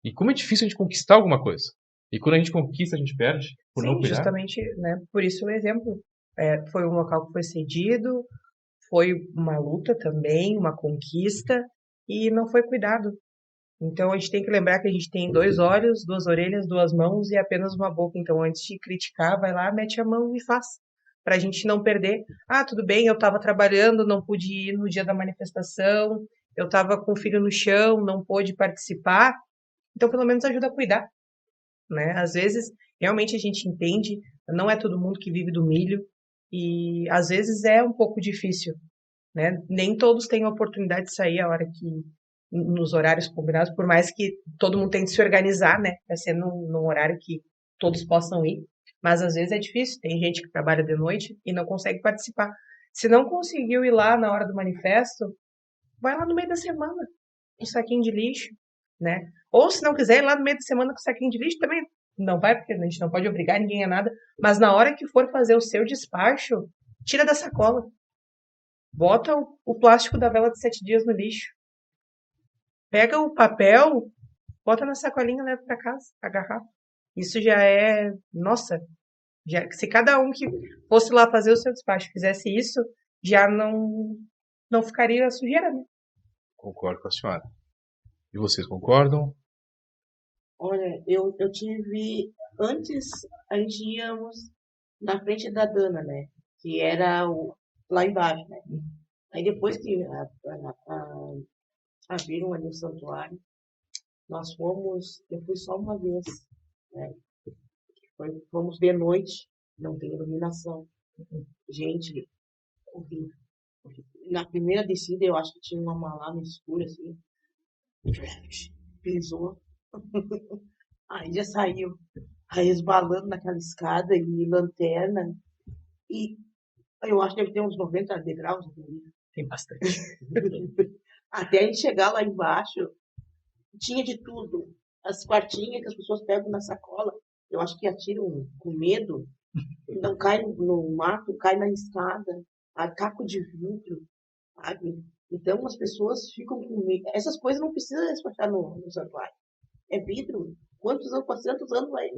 E como é difícil a gente conquistar alguma coisa. E quando a gente conquista, a gente perde por não cuidar. Justamente, né? Por isso o exemplo. Foi um local que foi cedido, foi uma luta também, uma conquista, e não foi cuidado. Então a gente tem que lembrar que a gente tem 2 olhos, 2 orelhas, 2 mãos e apenas uma boca. Então antes de criticar, vai lá, mete a mão e faz. Para a gente não perder. Tudo bem, eu estava trabalhando, não pude ir no dia da manifestação, eu estava com o filho no chão, não pude participar. Então pelo menos ajuda a cuidar, né? Às vezes realmente a gente entende, não é todo mundo que vive do milho e às vezes é um pouco difícil, né? Nem todos têm a oportunidade de sair a hora que nos horários combinados, por mais que todo mundo tente se organizar, né, para ser num horário que todos possam ir, mas às vezes é difícil, tem gente que trabalha de noite e não consegue participar. Se não conseguiu ir lá na hora do manifesto, vai lá no meio da semana, com saquinho de lixo, né? Ou se não quiser ir lá no meio da semana com saquinho de lixo, também não vai, porque a gente não pode obrigar ninguém a nada, mas na hora que for fazer o seu despacho, tira da sacola. Bota o plástico da vela de 7 dias no lixo. Pega o papel, bota na sacolinha e leva para casa, a garrafa. Isso já é, nossa, se cada um que fosse lá fazer o seu despacho fizesse isso, já não ficaria sujeira, né? Concordo com a senhora. E vocês concordam? Olha, eu tive. Antes, a gente íamos na frente da Dana, né? Que era lá embaixo, né? Aí depois que abriram ali o santuário, nós fomos. Eu fui só uma vez, né? Fomos de noite, não tem iluminação. Gente, horrível. Na primeira descida, eu acho que tinha uma malala escura, assim. Pisou. Aí já saiu resbalando naquela escada e lanterna. E eu acho que deve ter uns 90 degraus. Tem bastante. Até a gente chegar lá embaixo, tinha de tudo. As quartinhas que as pessoas pegam na sacola, eu acho que atiram com medo. Não cai no mato, cai na escada. Caco de vidro, sabe? Então as pessoas ficam com medo. Essas coisas não precisam despachar no santuário. É vidro. Quantos anos vai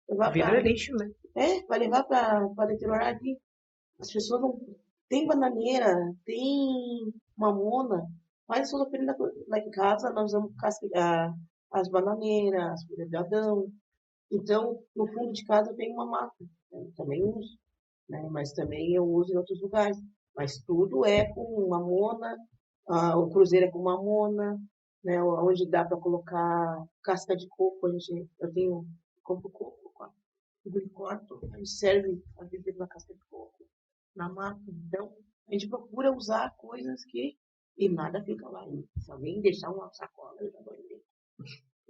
levar Vidro é lixo, né? vai levar para deteriorar aqui. As pessoas não. Tem bananeira, tem mamona. Faz suas oferendas lá em casa, nós vamos cascar as bananeiras, as folhas de Adão. Então, no fundo de casa tem uma mata, eu também uso, né? Mas também eu uso em outros lugares. Mas tudo é com mamona, o cruzeiro é com mamona, né? Onde dá para colocar casca de coco, compro coco, eu corto, aí serve a bebida na casca de coco, na mata. Então, a gente procura usar coisas que e nada fica lá. Se alguém deixar uma sacola, eu já vou ver.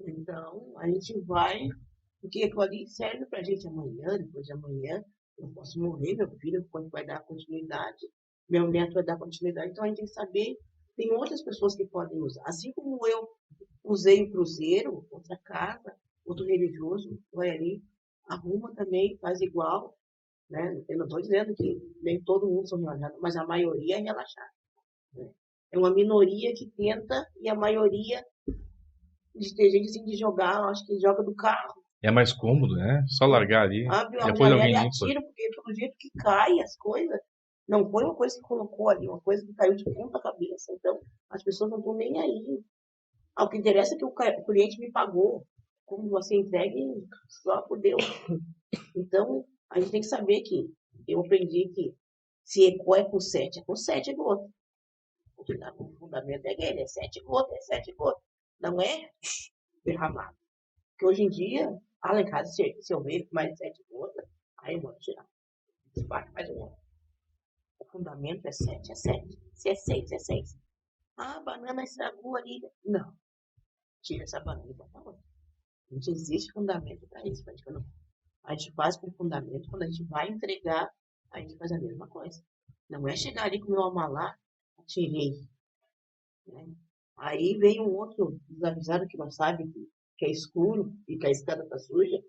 Então, a gente vai, porque aquilo ali serve pra gente amanhã, depois de amanhã. Eu posso morrer, meu filho vai dar continuidade, meu neto vai dar continuidade. Então, a gente tem que saber, tem outras pessoas que podem usar. Assim como eu usei o cruzeiro, outra casa, outro religioso, vai ali, arruma também, faz igual, né? Eu não estou dizendo que nem todo mundo são relaxados, mas a maioria é relaxada, né? É uma minoria que tenta e a maioria de ter gente assim de jogar, acho que joga do carro, É mais cômodo, né? Só largar ali, abre uma depois janela alguém e limpa. atira, porque pelo jeito que cai as coisas, não foi uma coisa que colocou ali, uma coisa que caiu de ponta cabeça. Então, as pessoas não estão nem aí. O que interessa é que o cliente me pagou. Como você entregue, só por Deus. Então, a gente tem que saber que eu aprendi que se é com 7, é com 7 gotas. O fundamento é aquele, é 7 gotas, é 7 gotas. Não é derramado. Porque hoje em dia, lá em casa, se eu ver mais de 7 gotas, aí eu vou tirar. Despacho mais um outro. O fundamento é 7, é 7. Se é 6, é 6. Ah, a banana estragou ali. Não. Tira essa banana e bota outra. A gente existe fundamento para isso. A gente faz com fundamento. Quando a gente vai entregar, a gente faz a mesma coisa. Não é chegar ali com o meu amalá, tirei. Né? Aí vem um outro desavisado que não sabe que é escuro e que a escada está suja,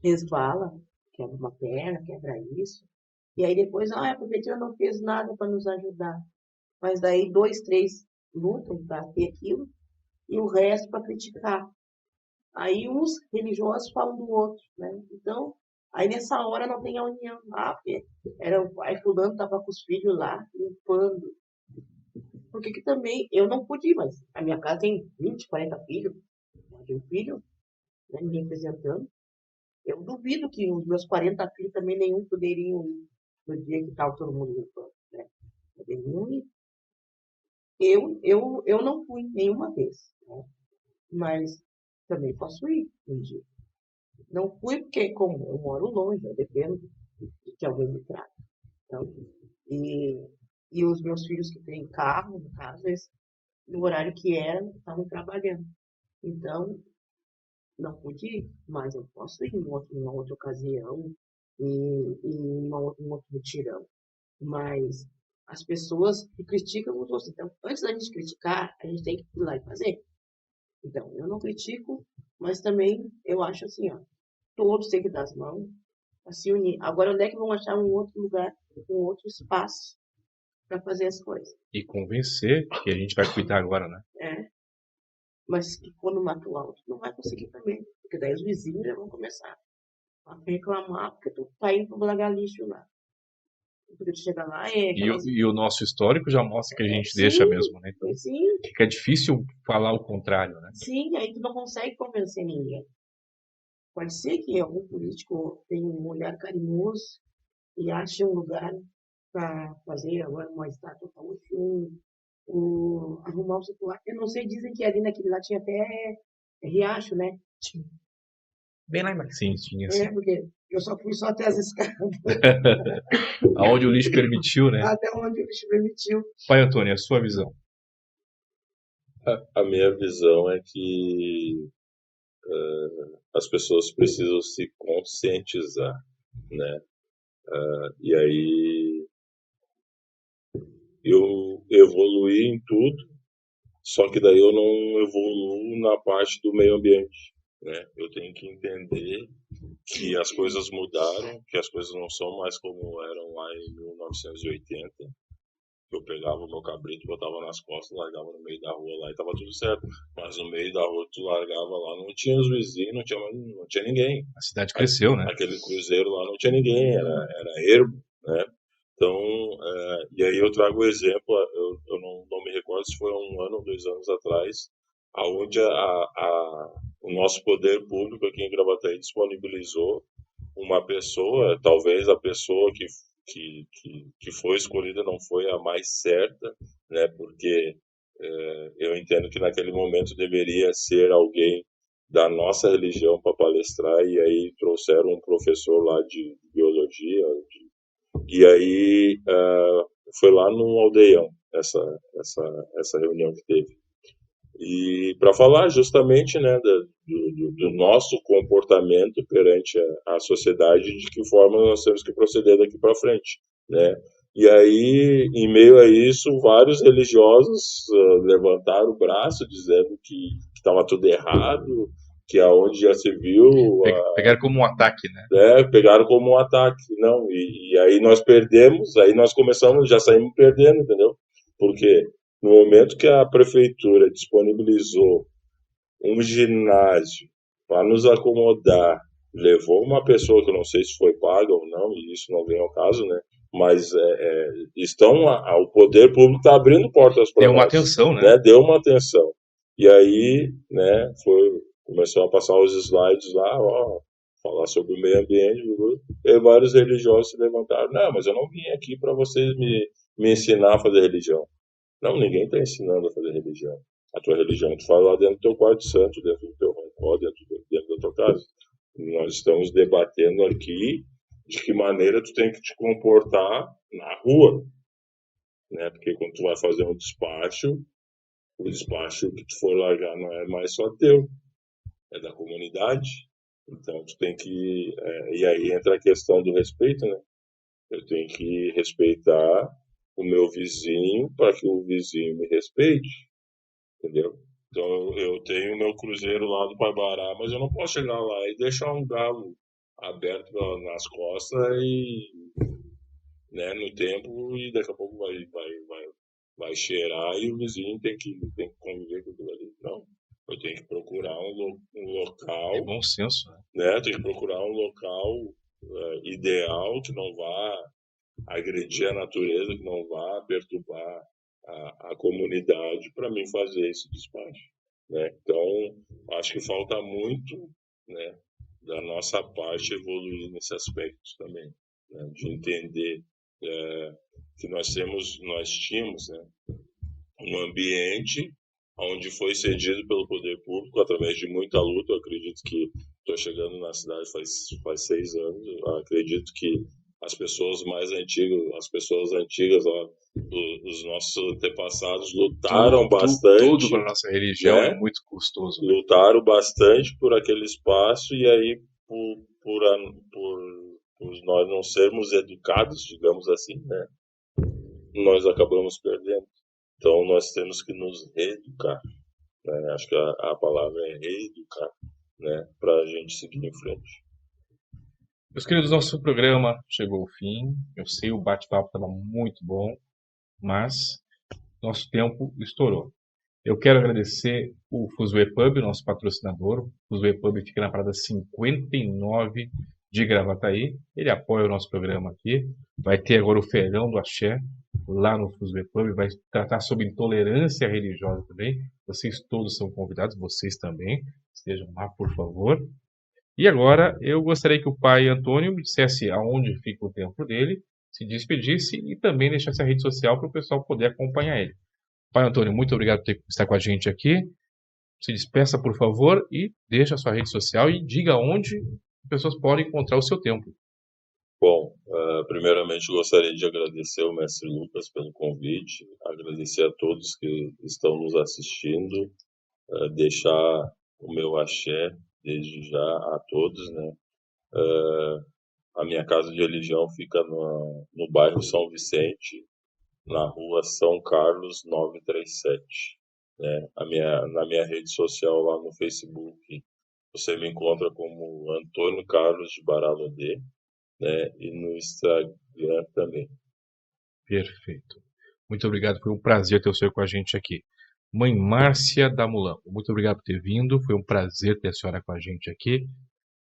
resvala, quebra uma perna, quebra isso. E aí depois, a prefeitura não fez nada para nos ajudar. Mas daí 2, 3 lutam para ter aquilo e o resto para criticar. Aí uns religiosos falam do outro, né? Então, aí nessa hora não tem a união. Porque era o pai fulano estava com os filhos lá, limpando. Porque que também eu não pude, mas a minha casa tem 20, 40 filhos. De um filho, né, me representando. Eu duvido que os meus 40 filhos também nenhum poderiam ir no dia que estava todo mundo limpando, né? Poderiam ir. Eu não fui nenhuma vez, né? Mas também posso ir um dia. Não fui porque, como eu moro longe, eu dependo de que alguém me traga. Então, e, e os meus filhos que têm carro, no caso, eles, no horário que era, estavam trabalhando. Então, não pude ir, mas eu posso ir em uma outra ocasião, em um outro mutirão. Mas as pessoas que criticam os outros. Então, antes da gente criticar, a gente tem que ir lá e fazer. Então, eu não critico, mas também eu acho assim, ó, todos têm que dar as mãos para se unir. Agora, onde é que vão achar um outro lugar, um outro espaço para fazer as coisas? E convencer que a gente vai cuidar agora, né? É, mas que quando mata o alto, não vai conseguir também. Porque daí os vizinhos já vão começar a reclamar porque tu tá indo pro largar lixo lá. Porque tu chega lá, E o nosso histórico já mostra que a gente deixa sim, mesmo, né? Então sim, fica difícil falar o contrário, né? sim, aí tu não consegue convencer ninguém. Pode ser que algum político tenha um olhar carinhoso e ache um lugar para fazer agora uma estátua para arrumar o circular. Eu não sei, dizem que ali naquele lá tinha até riacho, né? Tinha. Bem lá embaixo. Sim, tinha assim. Porque eu só fui só até as escadas, Aonde o lixo permitiu, né? até onde o bicho permitiu. Pai Antônio, a sua visão. A minha visão é que as pessoas precisam se conscientizar, né? E aí eu evoluí em tudo, só que daí eu não evoluo na parte do meio ambiente, né? Eu tenho que entender que as coisas mudaram, que as coisas não são mais como eram lá em 1980. Eu pegava o meu cabrito, botava nas costas, largava no meio da rua lá e tava tudo certo. Mas no meio da rua tu largava lá, não tinha os vizinhos, não tinha ninguém. A cidade cresceu, né? Aquele cruzeiro lá não tinha ninguém, era ermo, né? Então, e aí eu trago o exemplo, eu não me recordo se foi 1 ano ou 2 anos atrás, onde o nosso poder público aqui em Gravataí disponibilizou uma pessoa, talvez a pessoa que foi escolhida não foi a mais certa, né? Porque eu entendo que naquele momento deveria ser alguém da nossa religião para palestrar, e aí trouxeram um professor lá de biologia, e aí foi lá no Aldeião essa reunião que teve. E para falar justamente, né, do nosso comportamento perante a sociedade, de que forma nós temos que proceder daqui para frente, né? E aí, em meio a isso, vários religiosos levantaram o braço dizendo que estava tudo errado, que aonde já se viu Pegaram como um ataque, né? pegaram como um ataque, não, e aí nós perdemos, aí nós começamos, já saímos perdendo, entendeu? Porque no momento que a prefeitura disponibilizou um ginásio para nos acomodar, levou uma pessoa que eu não sei se foi paga ou não, e isso não vem ao caso, né? Mas o poder público está abrindo portas para nós. Deu uma atenção, né? Deu uma atenção. E aí, né, começou a passar os slides lá, ó, falar sobre o meio ambiente, e vários religiosos se levantaram. Não, mas eu não vim aqui para vocês me ensinar a fazer religião. Não, ninguém está ensinando a fazer religião. A tua religião tu faz lá dentro do teu quarto santo, dentro do teu rancor, dentro da tua casa. Nós estamos debatendo aqui de que maneira tu tem que te comportar na rua, né? Porque quando tu vai fazer um despacho, o despacho que tu for largar não é mais só teu, é da comunidade. Então tu tem que e aí entra a questão do respeito, né? Eu tenho que respeitar o meu vizinho para que o vizinho me respeite, entendeu? Então eu tenho o meu cruzeiro lá do Paibará, mas eu não posso chegar lá e deixar um galo aberto nas costas e, né, no tempo, e daqui a pouco vai cheirar e o vizinho tem que conviver com aquilo ali. Não, eu tenho que procurar um local. É bom senso, né? Eu tenho que procurar um local ideal que não vá agredir a natureza, que não vá perturbar a comunidade para mim fazer esse despacho, né? Então, acho que falta muito, né, da nossa parte evoluir nesse aspecto também, né, de entender que nós tínhamos, né, um ambiente onde foi cedido pelo poder público através de muita luta. Eu acredito que estou chegando na cidade faz 6 anos. Eu acredito que as pessoas mais antigas, lá, os nossos antepassados lutaram bastante. Tudo para a nossa religião, né? É muito custoso. Né? Lutaram bastante por aquele espaço, e aí por nós não sermos educados, digamos assim, né, nós acabamos perdendo. Então nós temos que nos reeducar, né? Acho que a palavra é reeducar, né, para a gente seguir em frente. Meus queridos, nosso programa chegou ao fim. Eu sei, o bate-papo estava muito bom, mas nosso tempo estourou. Eu quero agradecer o Fuzue Pub, nosso patrocinador. O Fuzue Pub fica na parada 59 de Gravataí. Ele apoia o nosso programa aqui. Vai ter agora o Feirão do Axé lá no Fuzue Pub. Vai tratar sobre intolerância religiosa também. Vocês todos são convidados, vocês também. Estejam lá, por favor. E agora eu gostaria que o pai Antônio me dissesse aonde fica o templo dele, se despedisse e também deixasse a rede social para o pessoal poder acompanhar ele. Pai Antônio, muito obrigado por estar com a gente aqui. Se despeça, por favor, e deixa a sua rede social e diga onde as pessoas podem encontrar o seu templo. Bom, primeiramente gostaria de agradecer ao mestre Lucas pelo convite, agradecer a todos que estão nos assistindo, deixar o meu axé desde já a todos, né? A minha casa de religião fica no bairro São Vicente, na rua São Carlos 937. Né? Na minha rede social lá no Facebook, você me encontra como Antônio Carlos de Baralodê, né? E no Instagram também. Perfeito. Muito obrigado, foi um prazer ter o senhor com a gente aqui. Mãe Márcia da Mulambo, muito obrigado por ter vindo, foi um prazer ter a senhora com a gente aqui.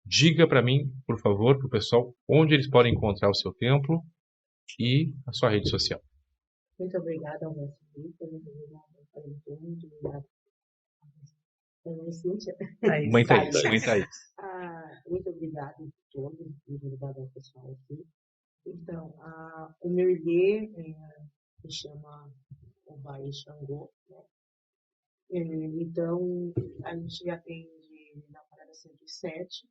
Diga para mim, por favor, para o pessoal, onde eles podem encontrar o seu templo e a sua rede social. Muito obrigada ao mestre Lucas, muito obrigada ao Pai Antônio, muito obrigada Cíntia. Thaís. Mãe Thaís, Thaís. mãe Thaís. Muito obrigada a todos, muito obrigada ao pessoal aqui. Então, o meu IDE se chama Obai Xangô, né? Então, a gente atende na parada 107,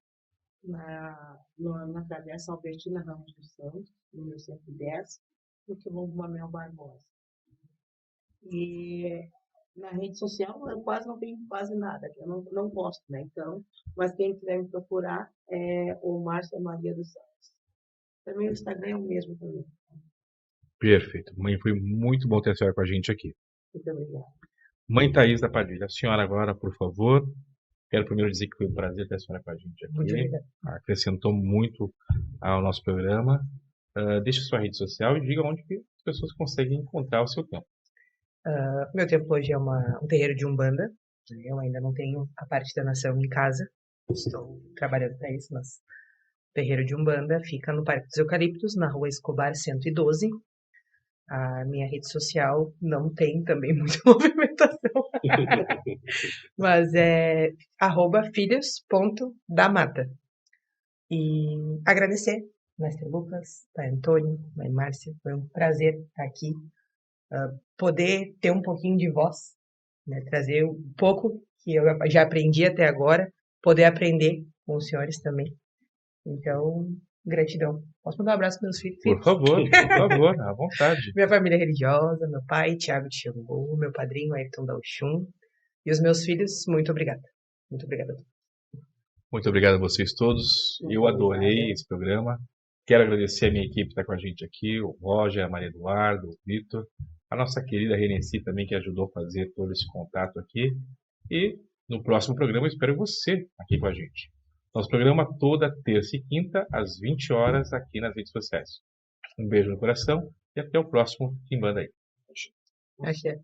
na Travessa Albertina Ramos dos Santos, número 110, no quilombo Mamel Barbosa. E na rede social eu quase não tenho quase nada, que eu não gosto, né? Então, mas quem quiser me procurar é o Márcia Maria dos Santos. Também o Instagram é o mesmo também. Perfeito. Mãe, foi muito bom ter a senhora com a gente aqui. Muito obrigada. Mãe Thaís da Padilha, a senhora agora, por favor. Quero primeiro dizer que foi um prazer ter a senhora com a gente Muito aqui. obrigada. Acrescentou muito ao nosso programa. Deixe sua rede social e diga onde que as pessoas conseguem encontrar o seu tempo. Meu templo hoje é um terreiro de Umbanda. Eu ainda não tenho a parte da nação em casa. Estou trabalhando para isso, mas o terreiro de Umbanda fica no Parque dos Eucaliptos, na Rua Escobar 112. A minha rede social não tem também muita movimentação, mas é @filhos.damata. E agradecer, Mestre Lucas, Pai Antônio, Mãe Márcia, foi um prazer estar aqui, poder ter um pouquinho de voz, né, trazer um pouco que eu já aprendi até agora, poder aprender com os senhores também. Então, gratidão. Posso mandar um abraço para meus filhos? Por favor, à vontade. Minha família religiosa, meu pai, Tiago de Xangô, meu padrinho, Ayrton da Oxum, e os meus filhos, muito obrigada. Muito obrigada a todos. Muito obrigado a vocês todos. Eu adorei esse programa. Quero agradecer a minha equipe que está com a gente aqui, o Roger, a Maria Eduardo, o Vitor, a nossa querida Renenci também, que ajudou a fazer todo esse contato aqui. E no próximo programa eu espero você aqui com a gente. Nosso programa toda terça e quinta, às 20 horas, aqui nas redes sociais. Um beijo no coração e até o próximo Quimbanda aí. Axé.